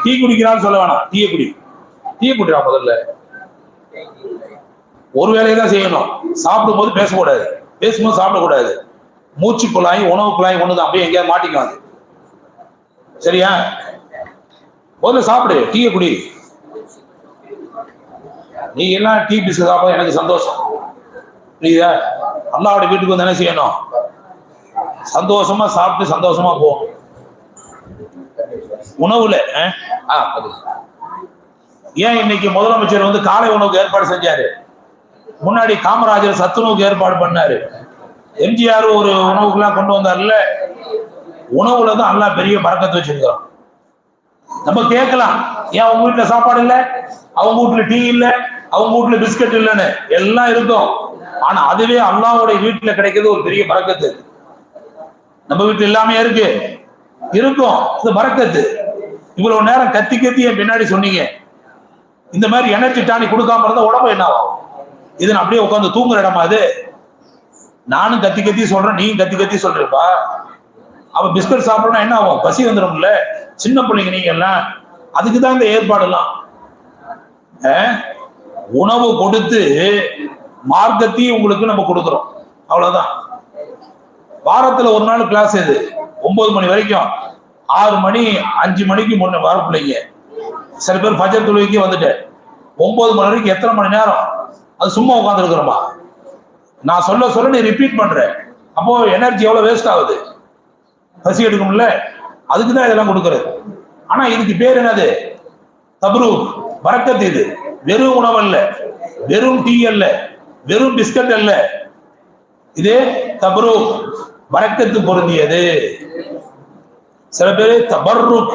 A: டீ குடிக்கிறான்னு சொல்ல வேணாம், டீ குடிக்கிறா. முதல்ல ஒரு வேலையை தான் செய்யணும். சாப்பிடும் போது பேசக்கூடாது, பேசும்போது சாப்பிடக்கூடாது. மூச்சு குழாய் உணவு குழாய் ஒண்ணுதான், அப்படியே எங்கேயாவது மாட்டிக்காது. சரியா? முதல்ல சாப்பிடு, டீயை குடி. நீ எல்லாம் டீ பிஸ்கட் சாப்பிட எனக்கு சந்தோஷம். புரியுதா? அல்லாவோட வீட்டுக்கு வந்து என்ன செய்யணும்? சந்தோஷமா சாப்பிட்டு சந்தோஷமா போகும். உணவுல ஏன் இன்னைக்கு முதலமைச்சர் வந்து காலை உணவுக்கு ஏற்பாடு செஞ்சாரு? முன்னாடி காமராஜர் சத்துணவுக்கு ஏற்பாடு பண்ணாரு. எம்ஜிஆர் ஒரு உணவுக்குலாம் கொண்டு வந்தார்ல. உணவுல தான் எல்லாம் பெரிய பறக்கத்து வச்சிருக்கிறோம். நம்ம கேட்கலாம், ஏன் அவங்க வீட்டுல சாப்பாடு இல்லை, அவங்க வீட்டுல டீ இல்லை, அவங்க வீட்டுல பிஸ்கட் இல்லைன்னு. எல்லாம் இருக்கும். ஆனா அதுவே அல்லாஹ்வுடைய வீட்டுல கிடைக்கிறது ஒரு பெரிய பறக்கத்து. நம்ம வீட்டுல எல்லாமே இருக்கும், இது பறக்கத்து. இவ்வளவு நேரம் கத்தி என் பின்னாடி சொன்னீங்க. இந்த மாதிரி எனர்ஜி டானிக் கொடுக்காம இருந்தா உடம்பு என்ன ஆகும்? இது நான் அப்படியே உட்காந்து தூங்குற இடமா அது? நானும் கத்தி சொல்றேன், நீயும் கத்தி சொல்றப்பா. அப்ப பிஸ்கட் சாப்பிடணும் என்ன ஆகும்? பசி வந்துடும்ல. சின்ன பிள்ளைங்க நீங்க எல்லாம், அதுக்குதான் இந்த ஏற்பாடு எல்லாம். உணவு கொடுத்து மார்க்கத்தையும் உங்களுக்கு நம்ம கொடுக்குறோம், அவ்வளவுதான். வாரத்துல ஒரு நாள் கிளாஸ் இது 9 மணி வரைக்கும். 6 மணி 5 மணிக்கு முன்ன வர பிள்ளைங்க. சில பேர் ஃபஜர் தொழுகைக்கு வந்துட்டு 9 மணி வரைக்கும் எத்தனை மணி நேரம் அது சும்மா உட்கார்ந்து இருக்கிறோமா? நான் சொல்ல நீ ரிப்பீட் பண்ற, அப்போ எனர்ஜி எவ்வளவு வேஸ்ட் ஆகுது, பசி எடுக்கும்ல. அதுக்குதான் இதெல்லாம் கொடுக்கறது. ஆனா இதுக்கு பேர் என்னது? தப்ரூக், பரக்கத். இது வெறும் உணவு அல்ல, வெறும் டீ அல்ல, வெறும் பிஸ்கட் அல்ல. இது தப்ரூக், பரக்கத்து பொருந்தியது. சில பேரு தபர்ருக்,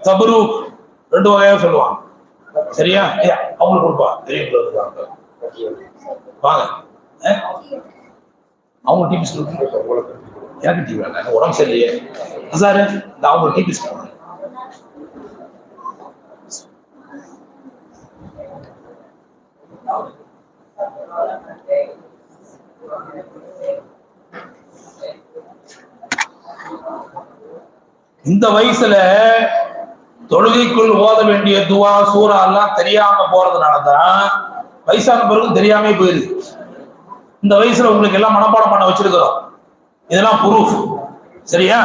A: தப்ரூக் ரெண்டு வகையா சொல்லுவாங்க. சரியா? அவங்களுக்கு கொடுப்பா, பெரியவங்களுக்கு வாங்க. அவங்க டீ பிஸ்கட், எனக்கு டீ வேண்டாம், எனக்கு உடம்பு சரியில்லையே சார், இந்த அவங்க டீ பிஸ்கட். இந்த வயசுல தொழுகைக்குள் ஓத வேண்டிய துவா சூரா எல்லாம் தெரியாம போறதுனாலதான் வயசான பிறகு தெரியாம போயிருது. இந்த வயசுல உங்களுக்கு எல்லாம் மனப்பாடம் பண்ண வச்சிருக்கிறோம். இதெல்லாம் ப்ரூஃப். சரியா?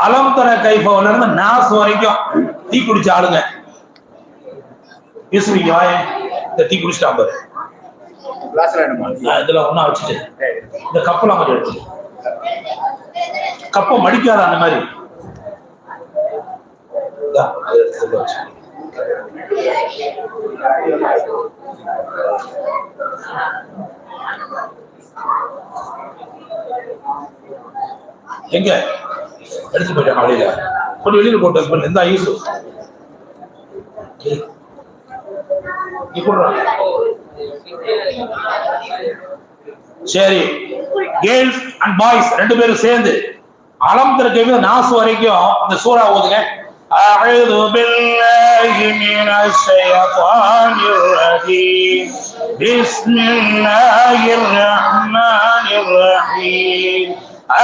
A: அலம் தர கைஃபவுல இருந்து நாஸ் வரைக்கும் டீ குடிச்ச ஆளுங்க பேசுவீங்க. இந்த டீ குடிச்சிட்டா பாரு, இதுல ஒண்ணா வச்சுட்டு இந்த கப்பெல்லாம் கொஞ்சம் எடுத்து, கப்பை மடிக்காத அந்த மாதிரி எங்க எடுத்து போயிட்டான். வெளியில கொஞ்சம் வெளியில போட்டு ஹஸ்பண்ட் எந்த ஐஸ் சரி. கேர்ள்ஸ் அண்ட் பாய்ஸ் ரெண்டு பேரும் சேர்ந்து அலம் திறக்க நாசு வரைக்கும் அந்த சூறா ஓதுங்க. أعوذ بالله من الشيطان الرجيم بسم الله الرحمن الرحيم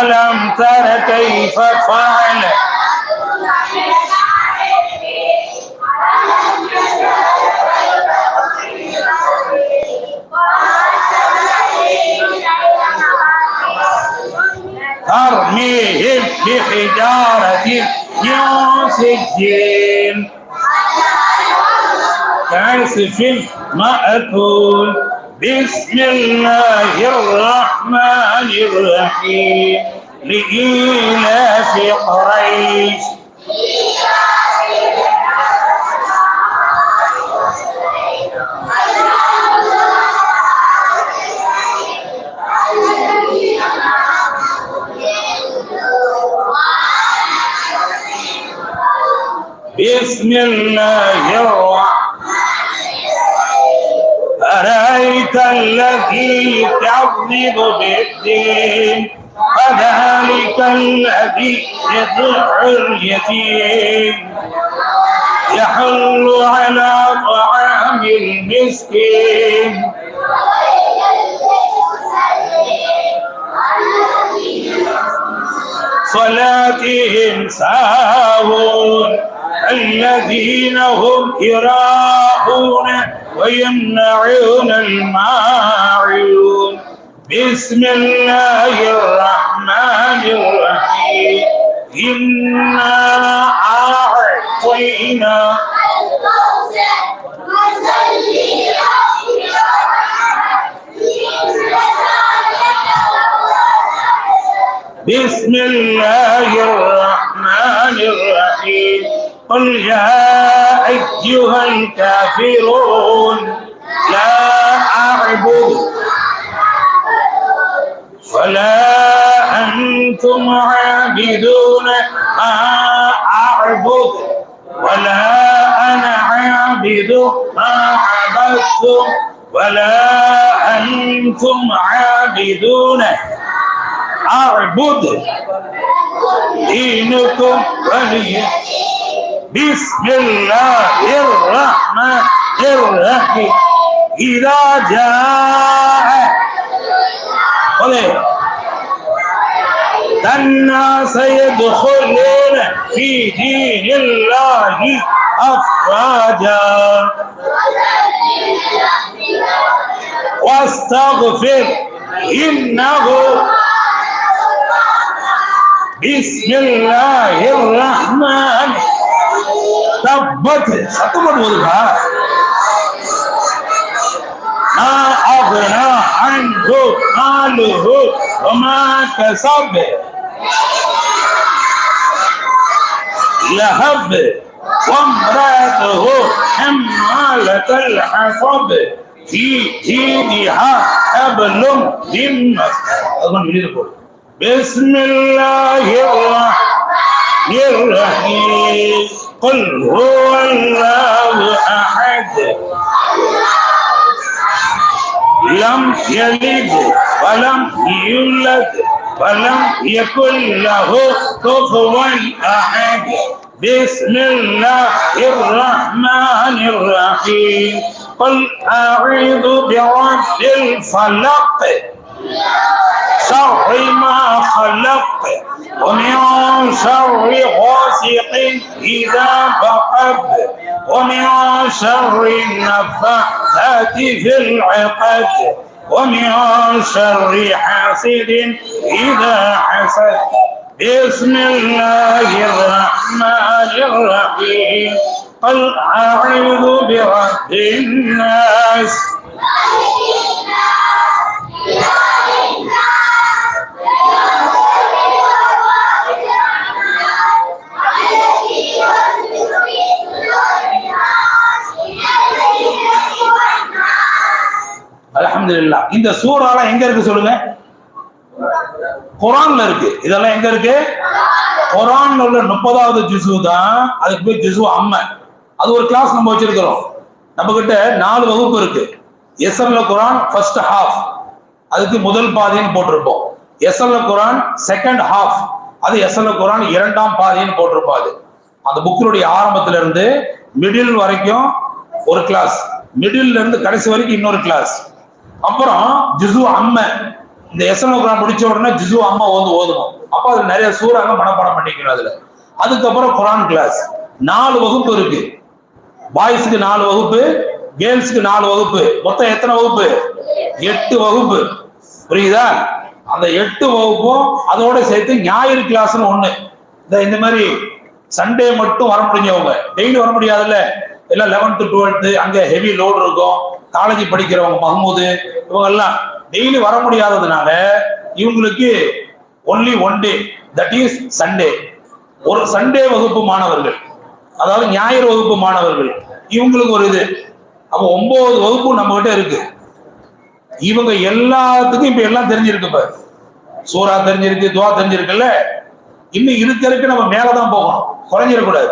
A: ألم تر كيف فعل ترميهم بحجارة من سجيل كعصف مأكول بسم الله الرحمن الرحيم لإيلاف قريش بسم الله الرحمن أرأيت الذي يكذب بالدين فذلك الذي يدع اليتيم يحل على طعام المسكين صلاتهم ساهون الذين هم يراءون ويمنعون الماعون بسم الله الرحمن الرحيم إنا أعطينا بسم الله الرحمن الرحيم قل يا أيها الكافرون لا أعبد ولا أنتم عابدون ما أعبد ولا أنا عابد ما عبدتم ولا أنتم عابدون أعبد دينكم ولي بسم الله الرحمن الرحيم إذا جاء الناس يدخلون في دين الله أفواجا واستغفر إنه بسم الله الرحمن تبت சத்தம் போதுப்பா ما أغنى عنه ماله وما كسب لهب وامرأته حمالة الحطب في جيدها حبل من مسد بسم الله الرحمن الرحيم قل هو الله أحد لم يلد ولم يولد ولم يكن له كفوا أحد بسم الله الرحمن الرحيم قل أعوذ برب الفلق شر ما خلق ومن شر غاسق إذا وقب ومن شر النفاثات في العقد ومن شر حاسد إذا حسد بسم الله الرحمن الرحيم قل أعوذ برب الناس அல்ஹம்துலில்லாஹ். இந்த சூறால எங்க இருக்கு சொல்லுங்க? குர்ஆன்ல இருக்கு. இதெல்லாம் எங்க இருக்கு? குர்ஆன்ல உள்ள 30வது ஜுஸு தான். அதுக்கு போய் ஜுஸு அம்ம. அது ஒரு கிளாஸ் நம்ம வச்சிருக்கிறோம். நம்ம கிட்ட 4 வகுப்பு இருக்கு. எஸ்எல்ல குர்ஆன் ஃபர்ஸ்ட் ஹாஃப், அதுக்கு முதல் பாதின்னு போட்டிருப்போம். எஸ்எல்ல குர்ஆன் செகண்ட் ஹாஃப், அது எஸ்எல்ல குர்ஆன் இரண்டாம் பாதின்னு போட்டிருப்பாது. அந்த புக்கினுடைய ஆரம்பத்துல இருந்து மிடில் வரைக்கும் ஒரு கிளாஸ், மிடில்ல இருந்து கடைசி வரைக்கும் இன்னொரு கிளாஸ். அப்புறம் ஜுஸு அம்ம, இந்த எஸ்எல்ல குர்ஆன் முடிச்ச உடனே ஜுஸு அம்ம ஓதணும். அப்ப அது நிறைய சூறாங்க மனப்பாடம் பண்ணிக்கணும் அதுல. அதுக்கப்புறம் குர்ஆன் கிளாஸ் 4 வகுப்பு இருக்கு. பாய்ஸுக்கு 4 வகுப்பு, கேர்ள்ஸுக்கு 4 வகுப்பு. மொத்தம் எத்தனை வகுப்பு? 8 வகுப்பு. புரியுதா? அந்த 8 வகுப்பும் அதோட சேர்த்து ஞாயிறு கிளாஸ்னு ஒண்ணு. இந்த மாதிரி சண்டே மட்டும் வர முடிஞ்சவங்க, டெய்லி வர முடியாதுல்ல, எல்லாம் 11th 12th அங்க ஹெவி லோடு இருக்கும். காலேஜ் படிக்கிறவங்க மஹமூது இவங்க எல்லாம் டெய்லி வர முடியாததுனால இவங்களுக்கு only one day, that is Sunday. ஒரு சண்டே வகுப்பு மாணவர்கள், அதாவது ஞாயிறு வகுப்பு மாணவர்கள், இவங்களுக்கு ஒரு இது. அப்போ 9 வகுப்பு நம்ம கிட்ட இருக்கு. இவங்க எல்லாத்துக்கும் இப்ப எல்லாம் தெரிஞ்சிருக்கு. இப்ப சூரா தெரிஞ்சிருக்கு, துவா தெரிஞ்சிருக்குல்ல. இன்னும் இருக்கிறதுக்கு நம்ம மேலதான் போகணும், குறைஞ்சிடக்கூடாது.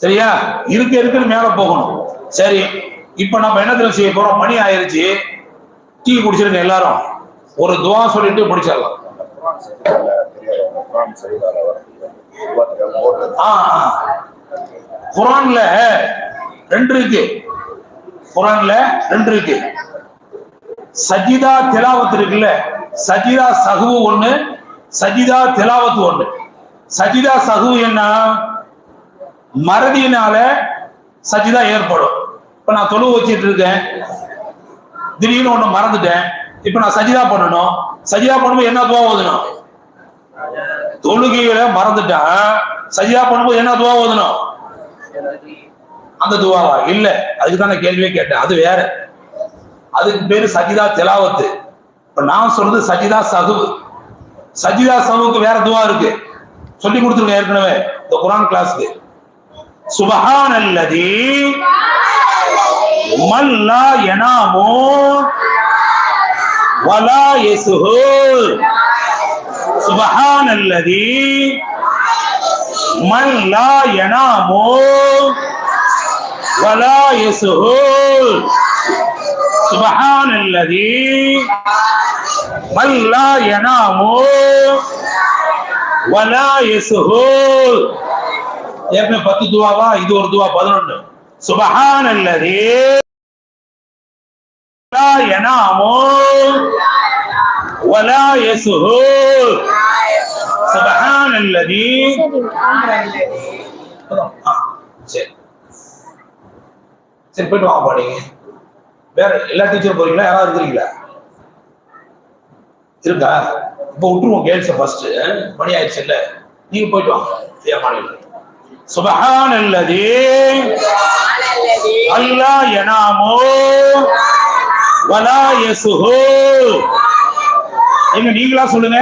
A: சரியா? இருக்குன்னு மேல போகணும். சரி, இப்ப நம்ம என்ன செய்ய போறோம்? மணி ஆயிருச்சு, டீ குடிச்சிருங்க எல்லாரும். ஒரு துவா சொல்லிட்டு முடிச்சிடலாம். குர்ஆன்ல 2 இருக்கு. குர்ஆன்ல 2 இருக்கு. சஜிதா திலாவத் இருக்குல்ல, சஜிதா சஹ்வு ஒண்ணு, சஜிதா திலாவத் ஒண்ணு. சஜிதா சஹ்வு என்ன? மறதியினால சஜிதா ஏற்படும். இப்ப நான் தொழு வச்சிட்டு இருக்கேன், திடீர்னு ஒண்ணு மறந்துட்டேன், இப்ப நான் சஜிதா பண்ணணும். சஜிதா பண்ணும்போது என்ன துவா ஓதணும்? தொழுகையில மறந்துட்டா சஜிதா பண்ணும்போது என்ன துவா ஓதணும்? அந்த துவாவா? இல்ல, அதுக்கு தான் நான் கேள்வியே கேட்டேன். அது வேற, அதுக்கு பேரு சஜிதா திலாவத்து. இப்ப நான் சொல்றது சஜிதா சஹ்வு. சஜிதா சஹ்வுக்கு வேற துவா இருக்கு, சொல்லி கொடுத்துருங்க ஏற்கனவே இந்த குர்ஆன் கிளாஸ்க்கு. சுப்ஹானல்லதி மன் லா யனாமு வலா யஸ்ஹு. சுப்ஹானல்லதி மன் லா யனாமு வலா யஸ்ஹு. சுப்ஹானல்லதி மன் லா யனாமு வலா யஸ்ஹு. ஏற்கனவே 10 துவாவா, இது ஒரு துவா 11. சுப்ஹானல்லதி லா யனாமு வலா யஸ்ஹு. சுப்ஹானல்லதி. சரி சரி, போயிட்டு வாங்க பாடிங்க. வேற எல்லா டீச்சரும் போறீங்களா? யாராவது இருக்கிறீங்களா? இருக்கா? இப்போ விட்டுருவோம் கேர்ள்ஸ் ஃபர்ஸ்ட், மணி ஆயிடுச்சு இல்ல, நீங்க போயிட்டு வாங்க. சுப்ஹானல்லதி அல்லா யனாமு வலா யஸ்ஹு. எங்க நீங்களா சொல்லுங்க.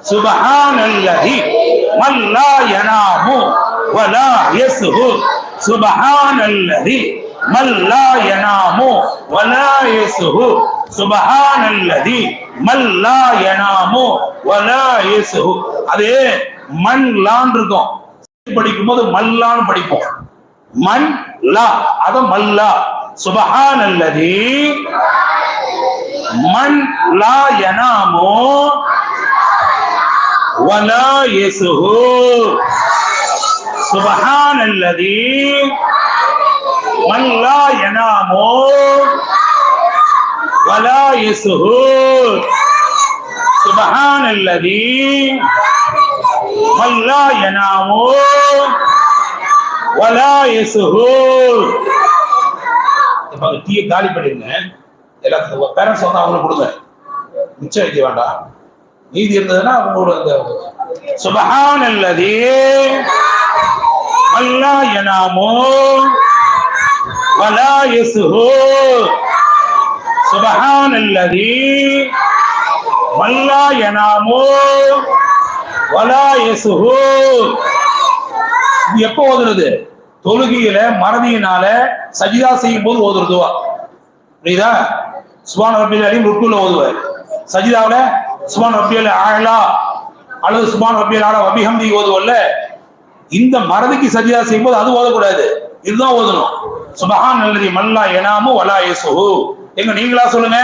A: சுப்ஹானல்லதி மன் லா யனாமு வலா யஸ்ஹு. சுப்ஹானல்லதி மன் லா யனாமு வலா யஸ்ஹு. சுப்ஹானல்லதி மன் லா யனாமு வலா யஸ்ஹு. அது மன் லான் இருக்கும், படிக்கும் போது மல்லான்னு படிப்போம். மன் லா, அத மல்லா. சுப்ஹானல்லதி மன் லா யனாமு வலா யஸ்ஹு. சுப்ஹானல்லதி மன் லா யனாமு வலா யஸ்ஹு. சுப்ஹானல்லதி மன் லா யனாமு வலா யஸ்ஹு. இப்ப டீயை காலி பண்ணிருங்க. எல்லாத்துக்கும் பேரண்ட்ஸ் வந்து அவங்களுக்கு கொடுங்க, மிச்சம் வைக்க வேண்டாம். நீதி இருந்ததுன்னா அவங்களோட. சுப்ஹானல்லதி மன் லா யனாமு வலா யஸ்ஹு. சுப்ஹானல்லதி மன் லா யனாமு வலா யஸ்ஹு. எப்போ ஓதுறது? தொழுகையில மறதியினால சஜிதா செய்யும் போது ஓதுறதுவா, புரியுதா? சுப்ஹான ரப்பியல் அலீம் ருக்குல ஓதுவார், சஜிதாவுல சுப்ஹான ரப்பியல் அலா அல்லது சுப்ஹான ரப்பியல் அலா வபிஹம்தி ஓதுவல்ல. இந்த மறதிக்கு சஜிதா செய்யும் போது அது ஓதக்கூடாது, இதுதான் ஓதணும். சுப்ஹானல்லதி மன் லா யனாமு வலா யஸ்ஹு. எங்க நீங்களா சொல்லுங்க.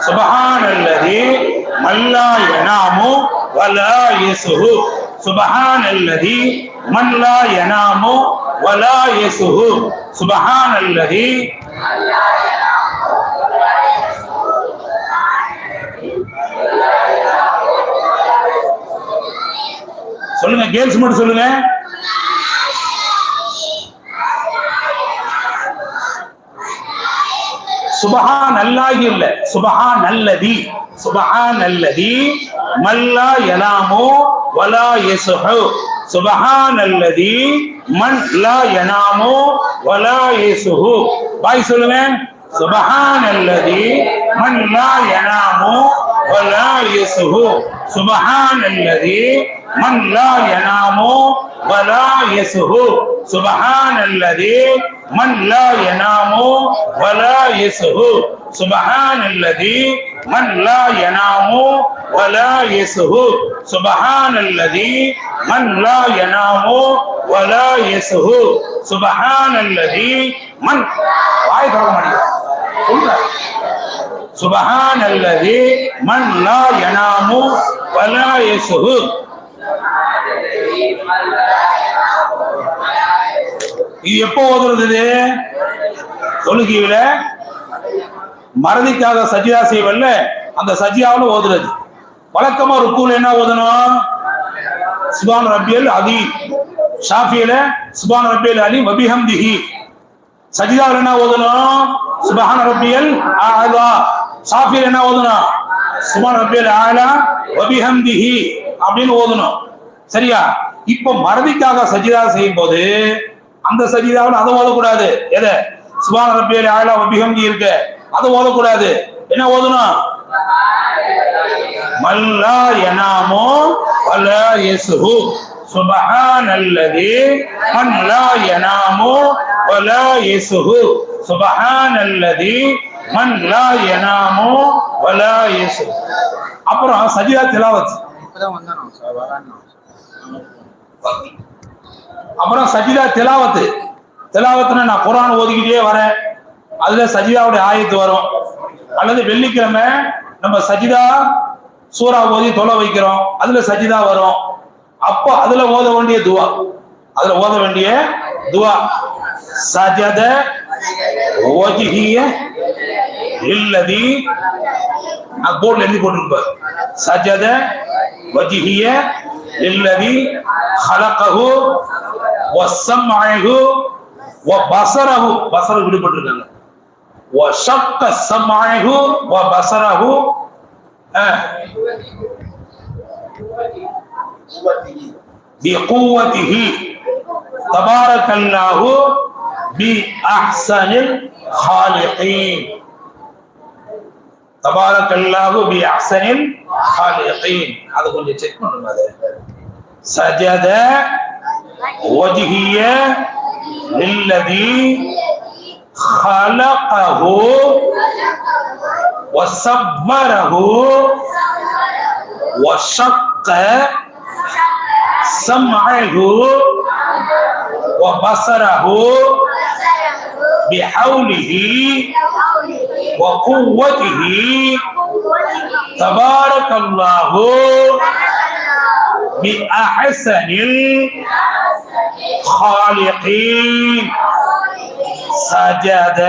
A: சுப்ஹானல்லதி மன் லா யனாமு வலா யஸ்ஹு. சுப்ஹானல்லதி மன் லா யனாமு வலா யஸ்ஹு. சுப்ஹானல்லதி. சொல்லுங்க, கேர்ள்ஸ் மட்டும் சொல்லுங்க. சுப்ஹானல்லாஹி இல்ல, சுப்ஹானல்லதி. சுப்ஹானல்லதி மன் லா யனாமு வலா யஸ்ஹு. சுப்ஹானல்லதி மன் லா யனாமு வலா யஸ்ஹு. பாய் சொல்லுங்க. சுப்ஹானல்லதி மன் லா யனாமு வலா யஸ்ஹு. சுப்ஹானல்லதி من لا ينام ولا يسهو سبحان الذي من لا ينام ولا يسهو سبحان الذي من لا ينام ولا يسهو سبحان الذي من لا ينام ولا يسهو سبحان الذي من வாய் திறக்க மாட்டேங்குது சொல்ற سبحان الذي من لا ينام ولا يسهو இது எப்போ ஓதுறது தொழுகையில மறதிக்காக சஜிதா செய்வல்ல அந்த சஜிதாவுல ஓதுறது வழக்கமா ருக்குல என்ன ஓதணும் சுப்ஹான ரப்பியல் அதீம் ஷாஃபியில சுப்ஹான ரப்பியல் அலீம் வ பிஹம்திஹி சஜிதாவுல என்ன ஓதணும் சுப்ஹான ரப்பியல் அலா ஷாஃபியில என்ன ஓதணும் சுப்ஹான ரப்பியல் அலா வ பிஹம்திஹி அப்படின்னு ஓதணும் சரியா இப்போ மறதிக்காக சஜிதா செய்யும் போது அந்த சஜிதாவுல அதை ஓதக்கூடாது எதை சுப்ஹான ரப்பியல் அலா வ பிஹம்திஹி இருக்கு அதை ஓதக்கூடாது என்ன ஓதணும் மல்லா யனாமு வலா யஸ்ஹு சுப்ஹானல்லதி மன் லா யனாமு வலா யஸ்ஹு சுப்ஹானல்லதி மன் லா யனாமு வலா யஸ்ஹு அப்புறம் சஜிதா திலாவத் அப்புறம் சஜிதா திலாவத் திலாவத்னா நான் குர்ஆன் ஓதிக்கிட்டே வரேன் அதுல சஜிதாவுடைய ஆயத்து வரும் அல்லது வெள்ளிக்கிழமை நம்ம சஜிதா சூரா ஓதி தொலை வைக்கிறோம் அதுல சஜிதா வரும் அப்போ அதுல ஓத வேண்டிய துவா சஜத வஜ்ஹிய லில்லதி போர்ட்ல எழுதி போட்டுருப்பார் சஜத வஜ்ஹிய லில்லதி ஹலகஹு வஸம்அஹு வபஸரஹு பஸர விடுபட்டிருக்காங்க وشق سمعه وبصره بقوته تبارك الله بأحسن الخالقين تبارك الله بأحسن الخالقين هذا கொஞ்சம் செக் பண்ணுங்க அது سجد وجهي للذي خلقه وصبره وشق سمعه وبصره بحوله وقوته تبارك الله بأحسن الخالقين سجد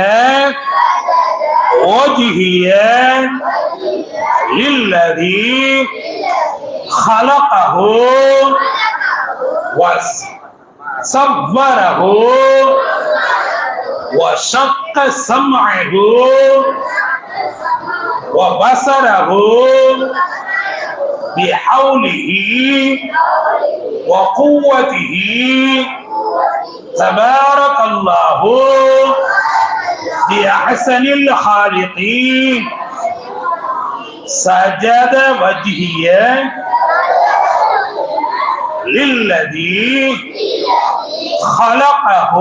A: وجهي للذي خلقه وصوره وشق سمعه وبصره بحوله وقوته تبارك الله بأحسن الخالقين سجد وجهي للذي خلقه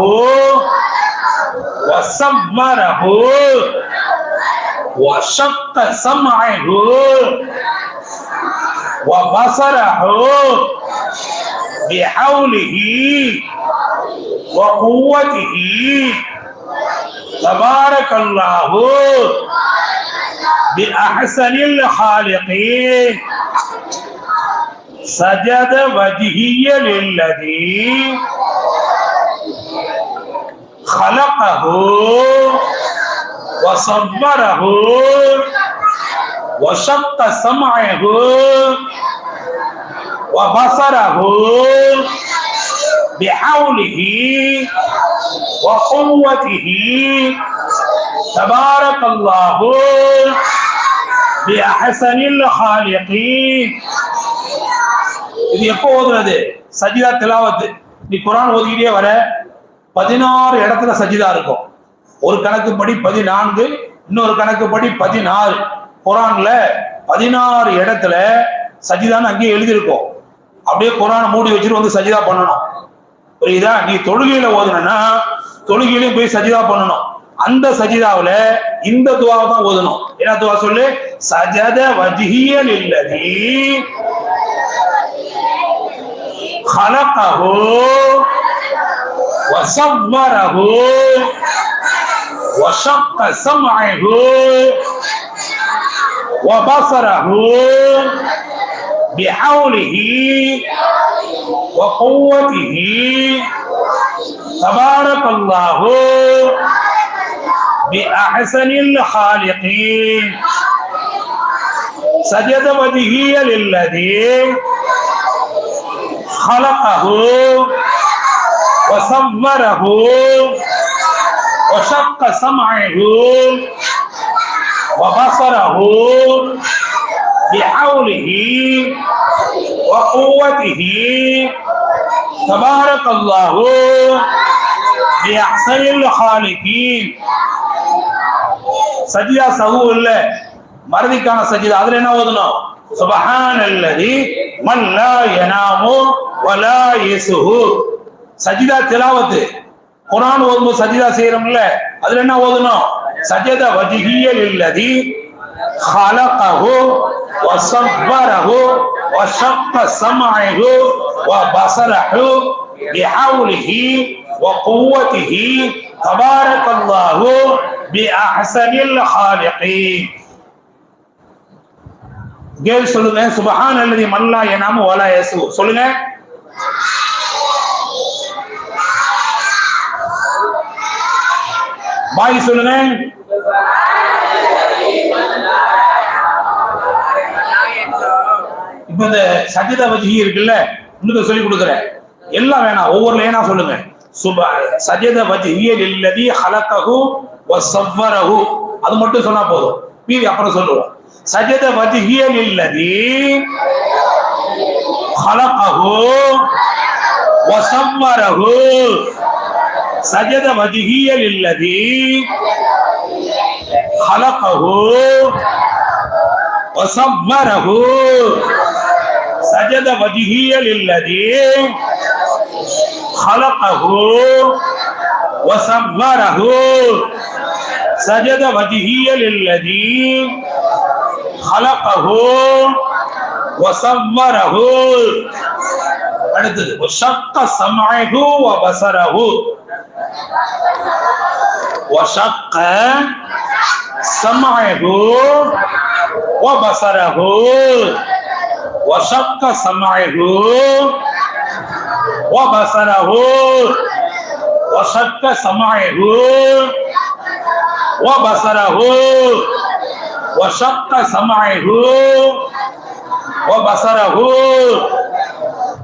A: وصبره وشق سمعه وبصره بحوله وقوته تبارك الله بأحسن الخالقين سجد وجهي للذي خلقه وصبره وشق سمعه وبصره بحوله وقوته تبارك الله بأحسن الخالقين. இது எப்போ ஓதுறது? சஜிதா திலாவத். நீ குர்ஆன் ஓதிக்கிட்டே வர 16 இடத்துல சஜிதா இருக்கும். ஒரு கணக்குப்படி 14, இன்னொரு கணக்குப்படி 16. குர்ஆன்ல 16 இடத்துல சஜிதான்னு அங்கேயே எழுதியிருக்கோம். அப்படியே குர்ஆனை மூடி வச்சுட்டு வந்து சஜிதா பண்ணணும். புரியுதா? நீ தொழுகையில ஓதுனா தொழுகையிலையும் போய் சஜிதா பண்ணணும். அந்த சஜிதாவுல இந்த துவாவை தான் ஓதணும். என்ன துவா சொல்லு? சஜத வஜ்ஹிய லில்லதி خلقه وصوره وشق سمعه وبصره بحوله وقوته تبارك الله بأحسن الخالقين سجد وجهي للذي خلقه وصوره وشق سمعه وبصره بحوله وقوته تبارك الله بأحسن الخالقين. சஜிதா சஹூ இல்ல, மறதிக்கான சஜிதா. அதுல என்ன ஓதணும்? சுப்ஹானல்லதி மன் லா யனாமு வலா யஸ்ஹு. சஜிதா திலாவத். குர்ஆன் ஓதும்போது சஜிதா செய்யறோம்ல, அதுல என்ன ஓதணும்? சஜத வஜ்ஹிய லில்லதி خلقه وصوره وشق سمعه وبصره بحوله وقوته تبارك الله بأحسن الخالقين. கேள் சொல்லுங்க. சுப்ஹானல்லதி மன் லா யனாமு வலா யஸ்ஹு சொல்லுங்க. பாய் சொல்லுங்க. இப்ப இந்த சஜிதா வஜ்ஹி இருக்குல்ல, உங்களுக்கு சொல்லி கொடுக்குறேன். எல்லாம் வேணாம், ஒவ்வொரு லைனா சொல்லுங்க. சஜத வஜ்ஹிய லில்லதி ஹலகஹு வஸவ்வரஹு, அது மட்டும் சொன்னா போதும். மீதி அப்புறம் சொல்லுவோம். சஜத வஜ்ஹிய லில்லதி ஹலகஹு வஸவ்வரஹு. சஜத வஜ்ஹிய லில்லதி ஹலகஹு வஸவ்வரஹு. سجد وجهي للذي خلقه وصوره سجد وجهي للذي خلقه وصوره. அடுத்தது وشق سمعه وبصره وشق سمعه وبصره وشق سمعه وبصره وشق سمعه وبصره وشق سمعه وبصره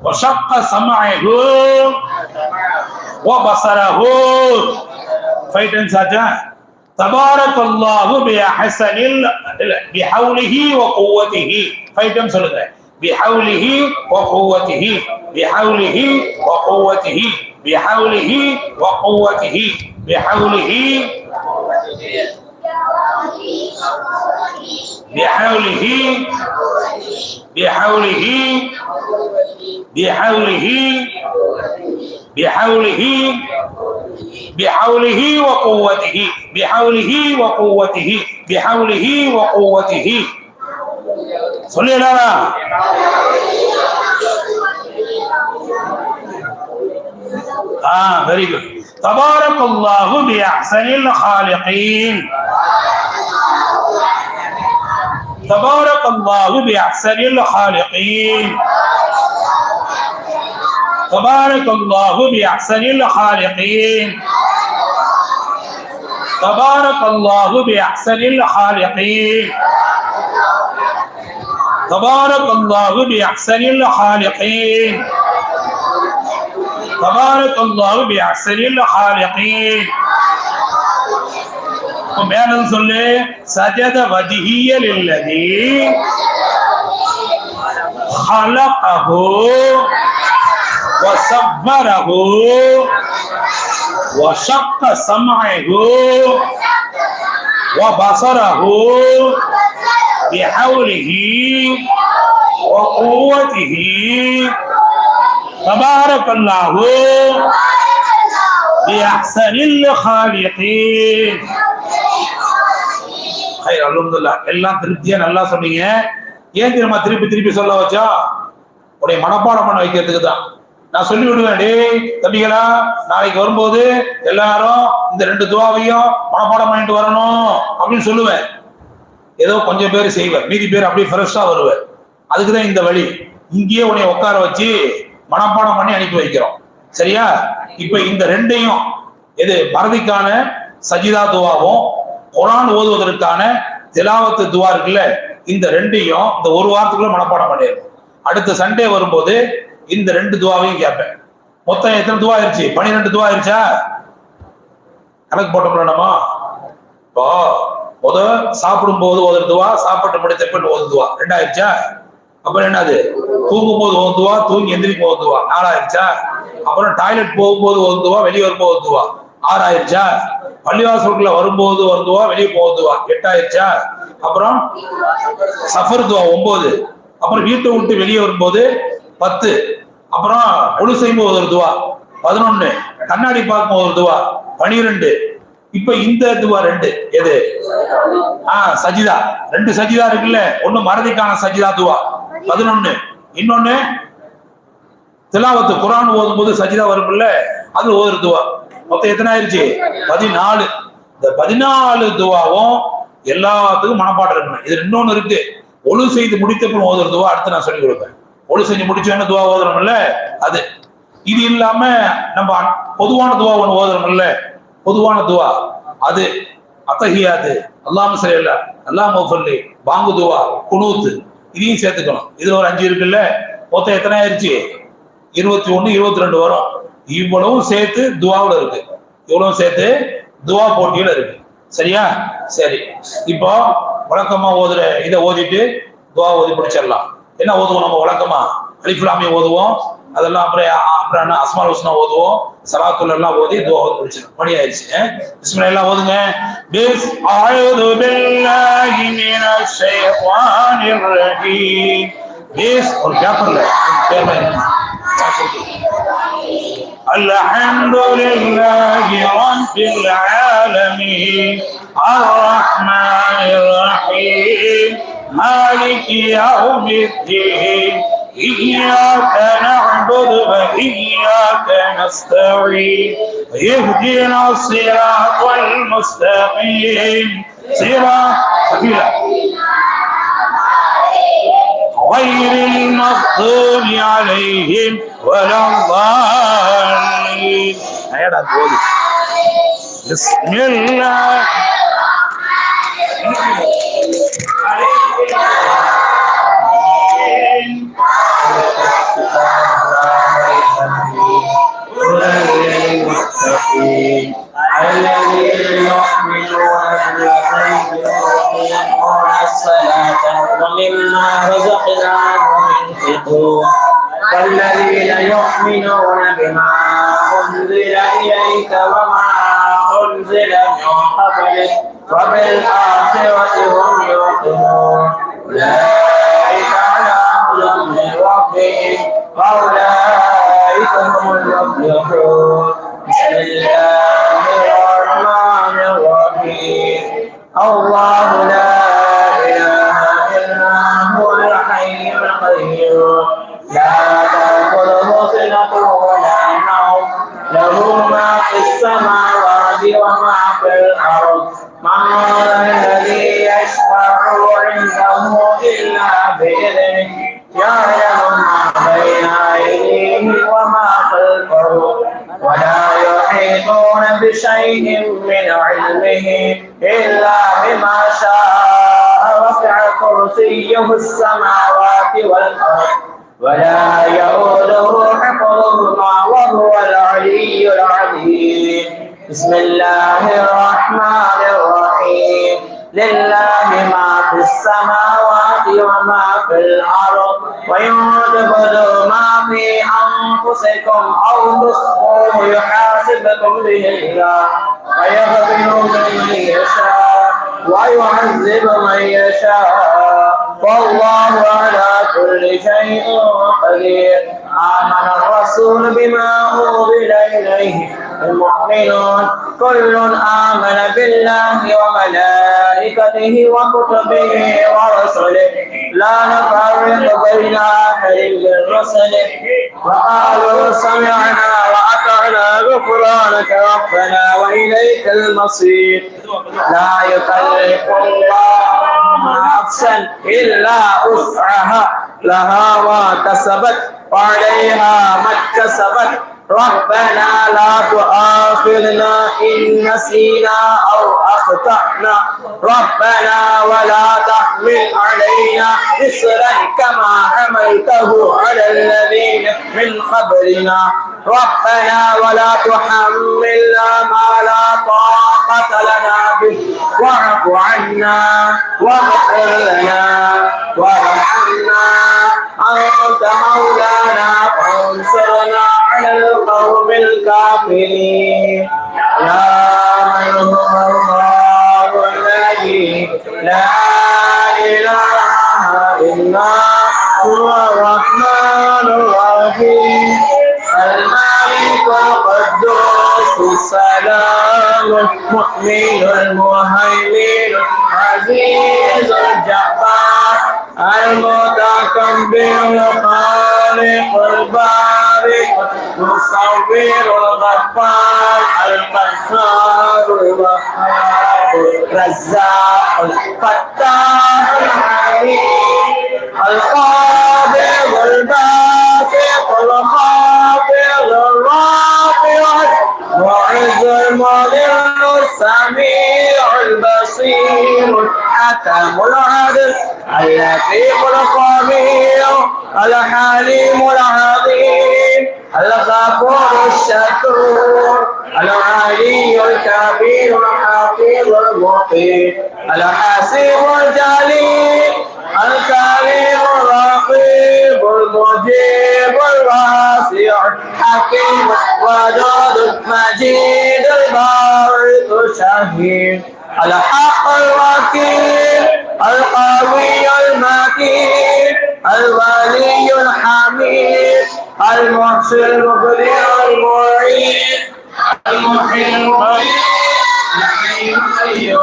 A: وشق سمعه وبصره. 5 times ஆச்சா? تبارك الله بأحسن بحوله وقوته. 5 times சொல்லுங்க. بحوله وقوته بحوله وقوته بحوله وقوته بحوله بحوله بحوله بحوله بحوله بحوله وقوته بحوله وقوته بحوله وقوته. சொல்லுடா. very good. تبارك الله بأحسن الخالقين. تبارك الله بأحسن الخالقين. تبارك الله بأحسن الخالقين. تبارك الله بأحسن الخالقين. تبارك الله بأحسن الخالقين. تبارك الله بأحسن الخالقين. மேல சொல்லு. சஜத வஜ்ஹிய லில்லதி ஹலகஹு வஸவ்வரஹு وشق سمعه وبصره بحوله وقوته تبارك الله بأحسن الخالقين. அல்ஹம்துலில்லாஹ். எல்லாம் திருப்தியா நல்லா சொன்னீங்க. ஏன் தெரியுமா திருப்பி திருப்பி சொல்ல வச்சா? உடைய மனப்பாடம் பண்ண வைக்கிறதுக்கு தான். நான் சொல்லி விடுவேன், டேய் தம்பிகளா, நாளைக்கு வரும்போது எல்லாரும் இந்த 2 துவாவையும் மனப்பாடம் பண்ணிட்டு வரணும் அப்படின்னு சொல்லுவேன். ஏதோ கொஞ்சம் பேர் செய்வேன், மீதி பேர் அப்படியே ஃப்ரெஷ்ஷா வருவேன். அதுக்குதான் இந்த வழி. இங்கேயே உன்னை உட்கார வச்சு மனப்பாடம் பண்ணி அனுப்பி வைக்கிறோம். சரியா? இப்ப இந்த 2ஐயும், எது மறதிக்கான சஜிதா துவாவும் குர்ஆன் ஓதுவதற்கான திலாவத்து துவா இருக்குல்ல, இந்த 2ஐயும் இந்த ஒரு வாரத்துக்குள்ள மனப்பாடம் பண்ணிடணும். அடுத்த சண்டே வரும்போது இந்த 2 துவாவையும் கேட்பேன். மொத்தம் எத்தனை துவா ஆயிடுச்சு? 12 துவா ஆயிடுச்சா? கணக்கு போட்டோம்ல நம்ம. இப்போ சாப்பிடும் போது ஓதுற துவா, சாப்பிட்டு முடித்த பின் ஓது துவா 2 ஆயிடுச்சா? அப்புறம் என்னது? தூங்கும் போது ஓதுவா, தூங்கி எந்திரிக்கும் ஓதுவா 4 ஆயிடுச்சா? அப்புறம் டாய்லெட் போகும்போது ஓதுவா, வெளியே வரும்போது ஓதுவா 6 ஆயிடுச்சா? பள்ளிவாசலுக்குள்ள வரும்போது வருதுவா, வெளியே போகுதுவா 8 ஆயிடுச்சா? அப்புறம் சஃபர் துவா 9. அப்புறம் வீட்டை விட்டு வெளியே வரும்போது 10. அப்புறம் ஒழு செய்யும்போது ஒரு துவா 11. கண்ணாடி பார்க்கும் ஒரு துவா 12. இப்ப இந்த துவா 2 எது? சஜிதா 2 சஜிதா இருக்குல்ல. ஒண்ணு மறதிக்கான சஜிதா துவா 11. இன்னொன்னு திலாவத்து குர்ஆன் ஓதும் போது சஜிதா வரும்ல, அது ஓதுற துவா. மொத்தம் எத்தனை ஆயிருச்சு? 14. இந்த 14 துவாவும் எல்லாத்துக்கும் மனப்பாடம் இருக்கணும். இது இன்னொன்னு இருக்கு, ஒழு செய்து முடித்த பின் ஓதுற துவா. அடுத்து நான் சொல்லி கொடுப்பேன். ஒழு செஞ்சு முடிச்சோன்னு துவா ஓதுறோம்ல, அது. இது இல்லாம நம்ம பொதுவான துவா ஒண்ணு ஓதுறோம்ல, பொதுவான துவா அது அத்தஹியாத்து, அல்லாஹும்ம ஸல்லி அலா, அல்லாஹும்ம ஸல்லி, பாங்கு துவா, குனூத், இதையும் சேர்த்துக்கணும். இதுல ஒரு 5 இருக்குல்ல. மொத்தம் எத்தனை ஆயிருச்சு? 21, 22 வரும். இவ்வளவும் சேர்த்து துவாவுல இருக்கு. இவ்வளவும் சேர்த்து துவா போட்டியில இருக்கு. சரியா? சரி. இப்போ வழக்கமா ஓதுற இதை ஓதிட்டு துவா ஓதி முடிச்சிடலாம். என்ன ஓதுவோம் நம்ம வழக்கமா? அலிஃப் லாம் மீம் ஓதுவோம். அதெல்லாம் அப்புறம் அஸ்மால் ஹுஸ்னா ஓதுவோம். ஸலாத்துல் எல்லாம் ஓதி துவா ஓதி முடிச்சிடலாம். மணி ஆயிடுச்சு. பிஸ்மில்லாஹ் எல்லாம் ஓதுங்க. அஊது பில்லாஹி மினஷ் ஷைத்தானிர் ரஜீம். ஒரு பேப்பர்ல பேர்ல அல்ஹம்துலில்லாஹி ரப்பில் ஆலமீன் அர்ரஹ்மானிர் ரஹீம் மாலிகி யௌமித்தீன் إياك نعبد وإياك نستعين اهدنا الصراط المستقيم صراط غير المغضوب عليهم ولا الضالين. بسم الله
B: الذين يؤمنون بالغيب ويقيمون الصلاة ومما رزقناهم ينفقون والذين يؤمنون بما أنزل إليك وما أنزل من قبلك وبالآخرة هم يوقنون أولئك على هدى من ربهم وأولئك هم المفلحون. بسم الله الرحمن الرحيم. الله لا إله إلا هو الحي القيوم لا تأخذه سنة ولا نوم له ما في السماوات وما في الأرض من الذي يشفع عنده إلا بإذنه يعلم ما بين أيديهم وما خلفهم ولا يحيطون بشيء من علمه إلا بما شاء وسع كرسيه السماوات والأرض ولا يؤوده حفظهما وهو العلي العظيم. بسم الله الرحمن الرحيم. لله ما في السماوات وما في الأرض وإن تبدوا ما في أنفسكم أو تخفوه يحاسبكم به الله ويغفر من يشاء ويعذب من يشاء
D: والله على كل شيء قدير آمن الرسول بما أنزل إليه المؤمنون كل آمن بالله وملائكته وكتبه ورسله لا نفرق بين أحد من رسله وقالوا سمعنا وأطعنا غفرانك ربنا وإليك المصير لا يكلف الله نفسا إلا وسعها لها ما كسبت وعليها ما اكتسبت ربنا لا تؤاخذنا إن نسينا أو أخطأنا ربنا ولا تحمل علينا إصرا كما حملته على الذين من قبلنا ربنا ولا تحملنا ما لا طاقة لنا به واعف عنا واغفر لنا وارحمنا أنت مولانا فانصرنا على القوم الكافرين يا من هو الله الذي لا إله إلا هو الرحمن الرحيم الملك القدوس السلام المؤمن المهيمن العزيز الجبار المتكبر الخالق البارئ المصور الغفار القهار الوهاب الرزاق الفتاح العليم القابض الباسط الخافض الرافع المعز المذل السميع البصير الحكم العدل اللطيف الخبير الحليم العظيم الغفور الشكور العلي الكبير الحفيظ المقيم الحسيب الجليل الكريم الرقيب المجيب الواسع الحكيم الودود المجيد البارئ الشهيد الحق الوكيل القوي المتين الولي الحميد المحسن المبدع المعين المحيي المميت الحي القيوم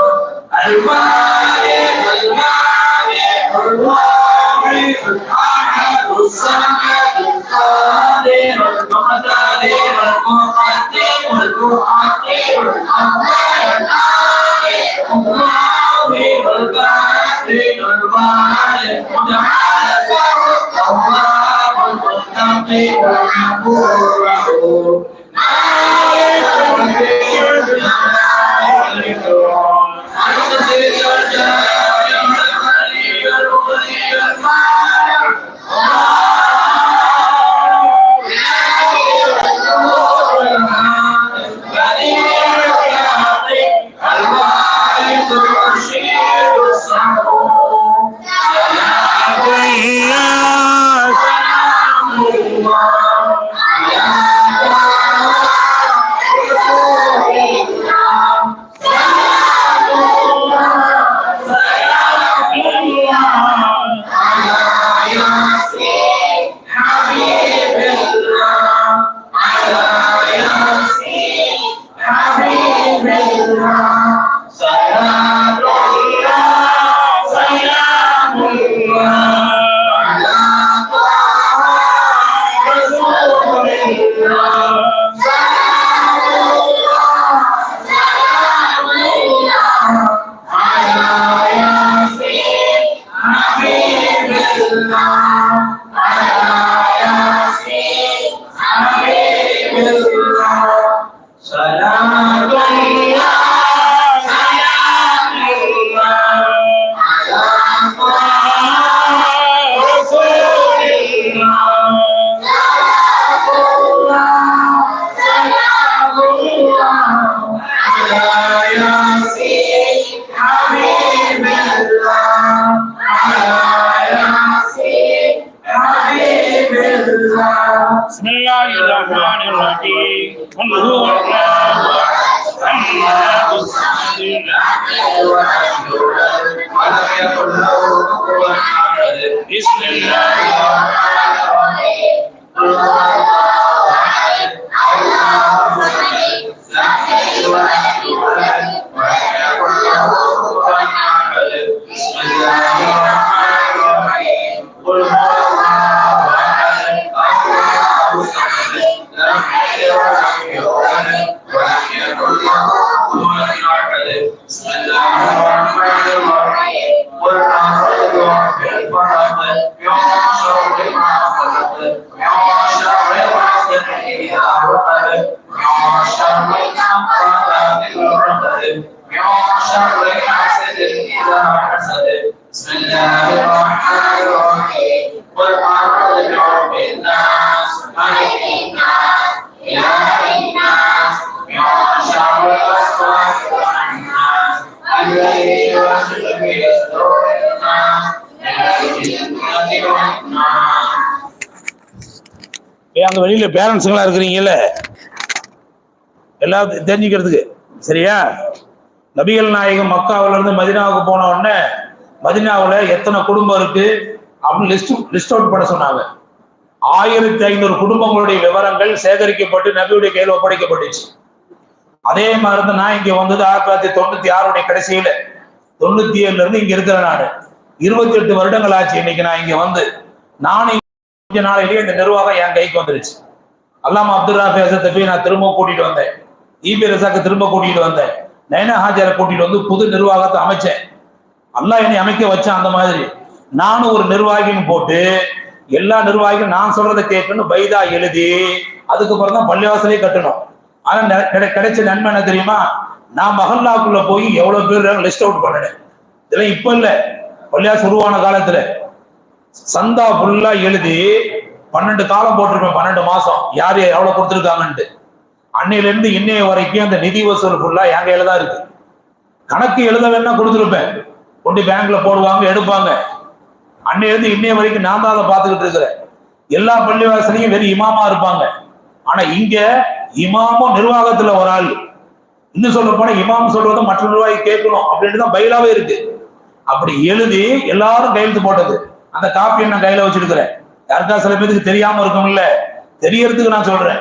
D: الوالد المالك الواحد الاحد الصمد القادر المقتدر المقدم المؤخر الاول الاخر الله الباطن الوالد المتعالى التواب المتقي الغفور الرحيم مالك الملك
A: بسم الله الرحمن الرحيم قل هو الله احد الصمد
B: ولم يكن له كفوا احد
A: بسم الله الرحمن الرحيم قل هو الله احد الله الصمد لم يلد ولم يولد ولم يكن له كفوا احد بسم الله الرحمن الرحيم قل هو الله احد الله الصمد لم يلد ولم يولد ولم يكن له كفوا احد بسم الله الرحمن الرحيم قل اعوذ برب الفلق من شر ما خلق من شر غاسق اذا وقب من شر النفاثات في العقد من شر حاسد اذا حسد بسم الله الرحمن الرحيم قل اعوذ برب الناس ملك الناس اله الناس من شر الوسواس الخناس الذي يوسوس في صدور الناس من الجنة والناس. அந்த வழியில பேரண்ட்ஸுங்களா இருக்கிறீங்கல்ல, எல்லாத்தையும் தெரிஞ்சுக்கிறதுக்கு சரியா? நபிகள் நாயகம் மக்காவில இருந்து மதினாவுக்கு போன உடனே மதினாவுல எத்தனை குடும்பம் இருக்கு அப்படின்னு லிஸ்ட் அவுட் பண்ண சொன்னாங்க. 1500 குடும்பங்களுடைய விவரங்கள் சேகரிக்கப்பட்டு நபியுடைய கையில் ஒப்படைக்கப்பட்டுச்சு. அதே மாதிரி தான் நான் இங்க வந்தது 1996 கடைசியில, 97 இருந்து இங்க இருக்கிறேன். நான் 28 வருடங்கள் ஆச்சு இன்னைக்கு நான் இங்க வந்து. நானும் கொஞ்ச நாளையிலேயே இந்த நிர்வாகம் என் கைக்கு வந்துருச்சு. அல்லாம அப்துல் ராஃபி ஹசரத்தை போய் நான் திரும்ப கூட்டிட்டு வந்தேன். ஈபி ரசாக்கு திரும்ப கூட்டிட்டு வந்தேன். நயனா ஹாஜரை கூட்டிட்டு வந்து புது நிர்வாகத்தை அமைச்சேன். அல்லாஹ் என்னை அமைக்க வச்சேன். அந்த மாதிரி நானும் ஒரு நிர்வாகின்னு போட்டு எல்லா நிர்வாகியும் நான் சொல்றதை கேட்கணும் பைதா எழுதி அதுக்கப்புறம் தான் பள்ளிவாசலே கட்டணும். ஆனா கிடைச்ச நன்மை என்ன தெரியுமா? நான் மஹல்லாக்குள்ள போய் எவ்வளவு பேர் லிஸ்ட் அவுட் பண்ணினேன். இதெல்லாம் இப்ப இல்ல, பள்ளிவாசல் உருவான காலத்துல சந்தா ஃபுல்லா எழுதி 12 காலம் போட்டிருப்பேன், 12 மாசம் யார் எவ்வளவு கொடுத்துருக்காங்கன்ட்டு. அன்னையில இருந்து இன்னைய வரைக்கும் அந்த நிதி வசூல் ஃபுல்லா என் கையில தான் இருக்கு. கணக்கு எழுத வேணா கொடுத்துருப்பேன், கொண்டு பேங்க்ல போடுவாங்க எடுப்பாங்க. அன்னையிலிருந்து இன்னைய வரைக்கும் நான் தான் அதை பார்த்துக்கிட்டு இருக்கிறேன். எல்லா பள்ளிவாசலையும் வெறும் இமாமா இருப்பாங்க. ஆனா இங்க இமாமும் நிர்வாகத்துல ஒரு ஆள். இன்னும் சொல்ல போனா இமாம் சொல்றத மற்ற நிர்வாகி கேட்கணும் அப்படின்ட்டு தான் பைலாவே இருக்கு. அப்படி எழுதி எல்லாரும் கையெழுத்து போட்டது. அந்த காப்பியை நான் கையில வச்சிருக்கிறேன். யாருக்கா சில பேருக்கு தெரியாம இருக்கும்ல, தெரியறதுக்கு நான் சொல்றேன்.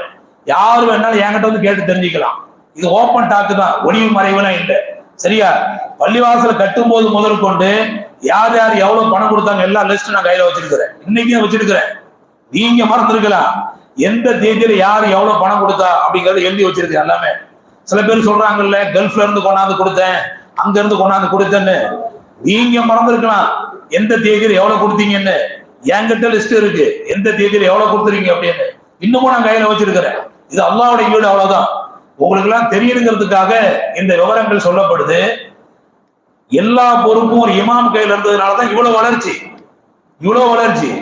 A: யாரு வேணாலும் என்கிட்ட வந்து கேட்டு தெரிஞ்சுக்கலாம். இது ஓப்பன் டாக்கு தான், ஒளிவு மறைவுலாம் இல்லை. சரியா? பள்ளிவாசல கட்டும் போது முதல் கொண்டு யார் யார் எவ்வளவு பணம் கொடுத்தாங்க எல்லா லிஸ்ட் நான் கையில வச்சிருக்கிறேன். இன்னைக்கும் வச்சிருக்கிறேன். நீங்க மறந்துருக்கலாம் எந்த தேதியில யாரு எவ்வளவு பணம் கொடுத்தா அப்படிங்கறத எழுதி வச்சிருக்கேன் எல்லாமே. சில பேர் சொல்றாங்கல்ல கல்ஃப்ல இருந்து கொண்டாந்து கொடுத்தேன், அங்க இருந்து கொண்டாந்து கொடுத்தேன்னு. நீங்க மறந்துருக்கலாம் எந்த தேதியில எவ்வளவு கொடுத்தீங்கன்னு. என்கிட்ட லிஸ்ட் இருக்கு எந்த தேதியில எவ்வளவு கொடுத்துறீங்க அப்படின்னு. இன்னமும் நான் கையில வச்சிருக்கிறேன். இது அல்லாஹ்வுடைய வீடு, அவ்வளவுதான். உங்களுக்கு எல்லாம் தெரியணுங்கிறதுக்காக இந்த விவரங்கள் சொல்லப்படுது. எல்லா பொறுப்பும் ஒரு இமாம் கையில இருந்ததுனாலதான் இவ்வளவு வளர்ச்சி.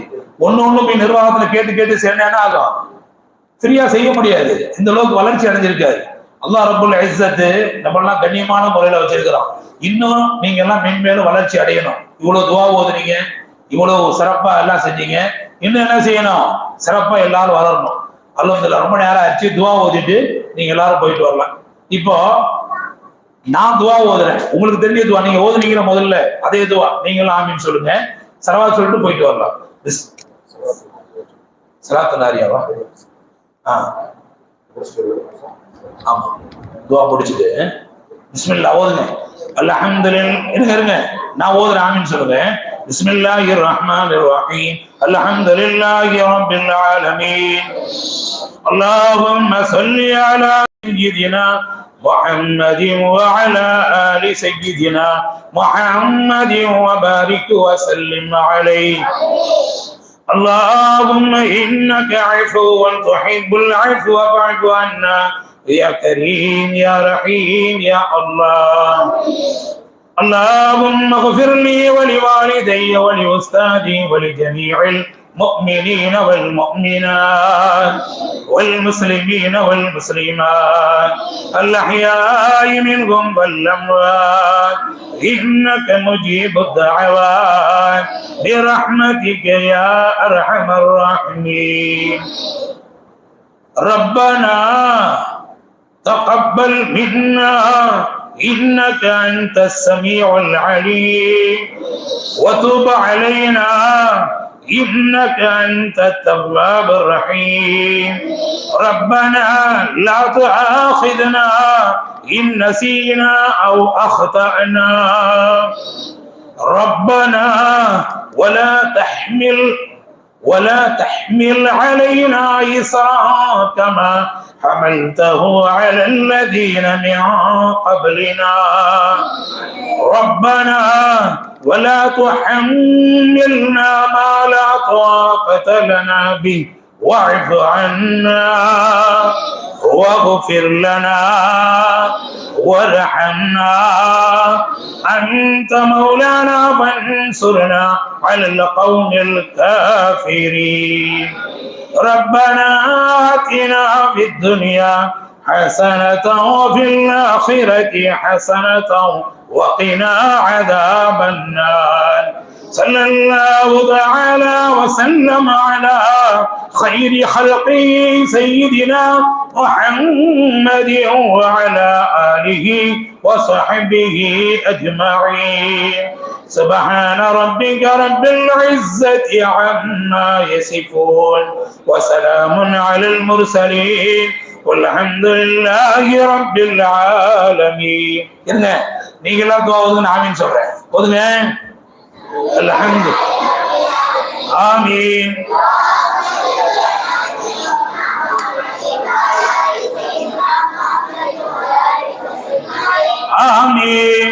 A: ஒண்ணு போய் நிர்வாகத்துல கேட்டு சேர்ந்தா ஆகும். ஃப்ரீயா செய்ய முடியாது. இந்த அளவுக்கு வளர்ச்சி அடைஞ்சிருக்காரு. அல்லாஹ் ரப்புல் இஸ்ஸத் நம்ம எல்லாம் கண்ணியமான முறையில வச்சிருக்கிறோம். இன்னும் நீங்க எல்லாம் மென்மேலும் வளர்ச்சி அடையணும். இவ்வளவு துவா ஓதுனீங்க, இவ்வளவு சிறப்பா எல்லாம் செஞ்சீங்க. இன்னும் என்ன செய்யணும்? சிறப்பா எல்லாரும் வளரணும். அல்ஹம்துலில்லாஹ் ரொம்ப நேரம் ஆச்சு. துவா ஓதிட்டு நீங்க எல்லாரும் போயிட்டு வரலாம். இப்போ நான் துவா ஓதுறேன், உங்களுக்கு தெரிஞ்ச துவா நீங்க ஓதுனீங்க முதல்ல, அதே துவா நீங்களும் ஆமீன் சொல்லுங்க. சலவாத் சொல்லிட்டு போயிட்டு வரலாம். சலாத்து நாரியாவா? ஆமா, துவா முடிச்சுட்டு பிஸ்மில்லாஹ் ஓதுங்க. அல்ஹம்துலில்லாஹ் இருங்க நான் ஓதுறேன், ஆமீன் சொல்லுங்க. பிஸ்மில்லாஹிர் ரஹ்மானிர் ரஹீம். அல்ஹம்துலில்லாஹி ரப்பில் ஆலமீன். அல்லாஹும்ம ஸல்லி அலா சய்யிதினா محمد وعلى آل سيدنا محمد وبارك وسلم عليه. اللهم إنك عفو تحب العفو فاعف عنا يا كريم يا رحيم يا الله. اللهم اغفر لي ولوالدي ولأستاذي ولجميع المؤمنين والمؤمنات والمسلمين والمسلمات الأحياء منهم والأموات إنك مجيب الدعوات برحمتك يا أرحم الراحمين. ربنا تقبل منا إنك أنت السميع العليم وتب علينا إنك أنت التواب الرحيم ربنا لا تؤاخذنا إن نسينا أو أخطأنا ربنا ولا تحمل علينا إصرا كما حملته على الذين من قبلنا ربنا ولا تحملنا ما لا طاقة لنا به واعف عنا واغفر لنا وارحمنا أنت مولانا فانصرنا على القوم الكافرين ربنا آتنا في الدنيا حسنة وفي الآخرة حسنة وقنا عذاب النار صلى الله تعالى وسلم على خير خلقه سيدنا محمد وعلى آله وصحبه أجمعين سبحان ربك رب العزة عما يصفون وسلام على المرسلين والحمد لله رب العالمين இருங்க நீங்களா துஆவுக்கு ஆமீன் சொல்றேன் போதுங்க الحمد آمين آمين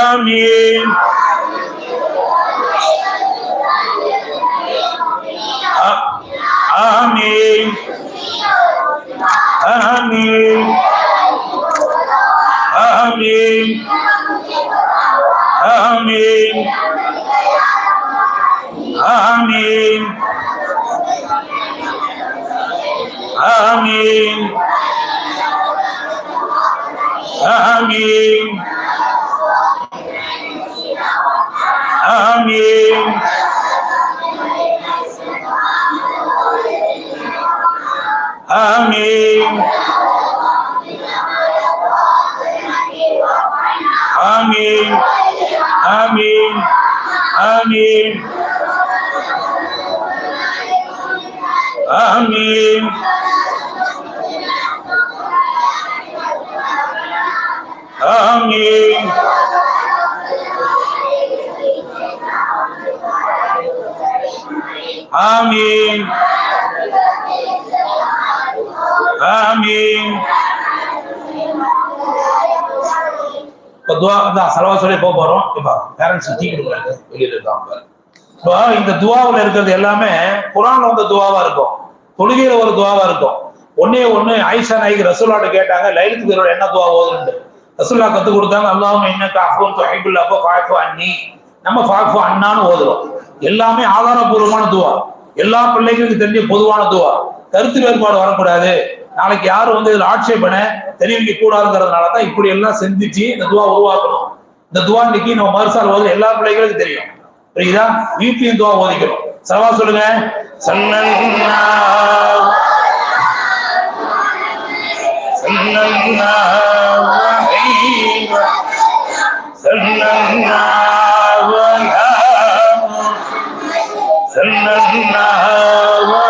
A: آمين آمين آمين آمين آمين آمين آمين آمين آمين آمين آمين آمين آمين آمين آمين آمين آمين இப்போ துவா தான் சலவா சொல்லி போக போறோம். இப்போ பேரண்ட்ஸ் டீ கொடுக்குறாங்க வெளியில இருக்காங்க. இப்போ இந்த துவாவில் இருக்கிறது எல்லாமே குர்ஆன்ல வந்த துவாவா இருக்கும், தொழுகையில ஒரு துவாவா இருக்கும். ஒன்னே ஆயிஷா நாயகி ரசூலுல்லாஹ்ட்ட கேட்டாங்க லைலத்துல் கத்ர் என்ன துவா ஓதுன்னு. ரசூலுல்லாஹ் கத்து கொடுத்தாங்க அல்லாஹும்ம இன்னக அஃபுன் துஹிப்புல் அஃப ஃபஅஃபு அன்னி. நம்ம ஃபஅஃபு அன்னான்னு ஓதுறோம். எல்லாமே ஆதாரபூர்வமான துவா, எல்லா பிள்ளைகளுக்கும் தெரிஞ்ச பொதுவான துவா. கருத்து வேறுபாடு வரக்கூடாது, நாளைக்கு யாரும் வந்து இதுல ஆட்சேபனை தெரிவிக்க கூடாதுங்கிறதுனால தான் இப்படி எல்லாம் சிந்திச்சு இந்த துவா உருவாக்கணும். இந்த துவா இன்னைக்கு நம்ம மறுசால் ஓதுற எல்லா பிள்ளைகளுக்கும் தெரியும். புரியுதா? வீட்டையும் துவா ஓதிக்கணும். சலவா சொல்லுங்க. ஸல்லல்லாஹு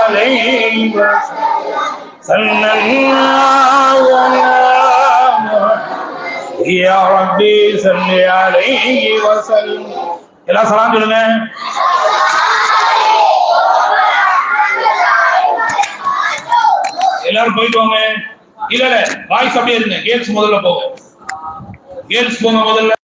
A: அலைஹி யா ரப்பி ஸல்லி அலைஹி வஸல்லம். எல்லாம் சலாம் சொல்லுங்க. எல்லாரும் போயிட்டு வாங்க. இல்ல வாய்ஸ் அப்படியே இருங்க. கேர்ள்ஸ் முதல்ல போங்க. கேர்ள்ஸ் போங்க முதல்ல.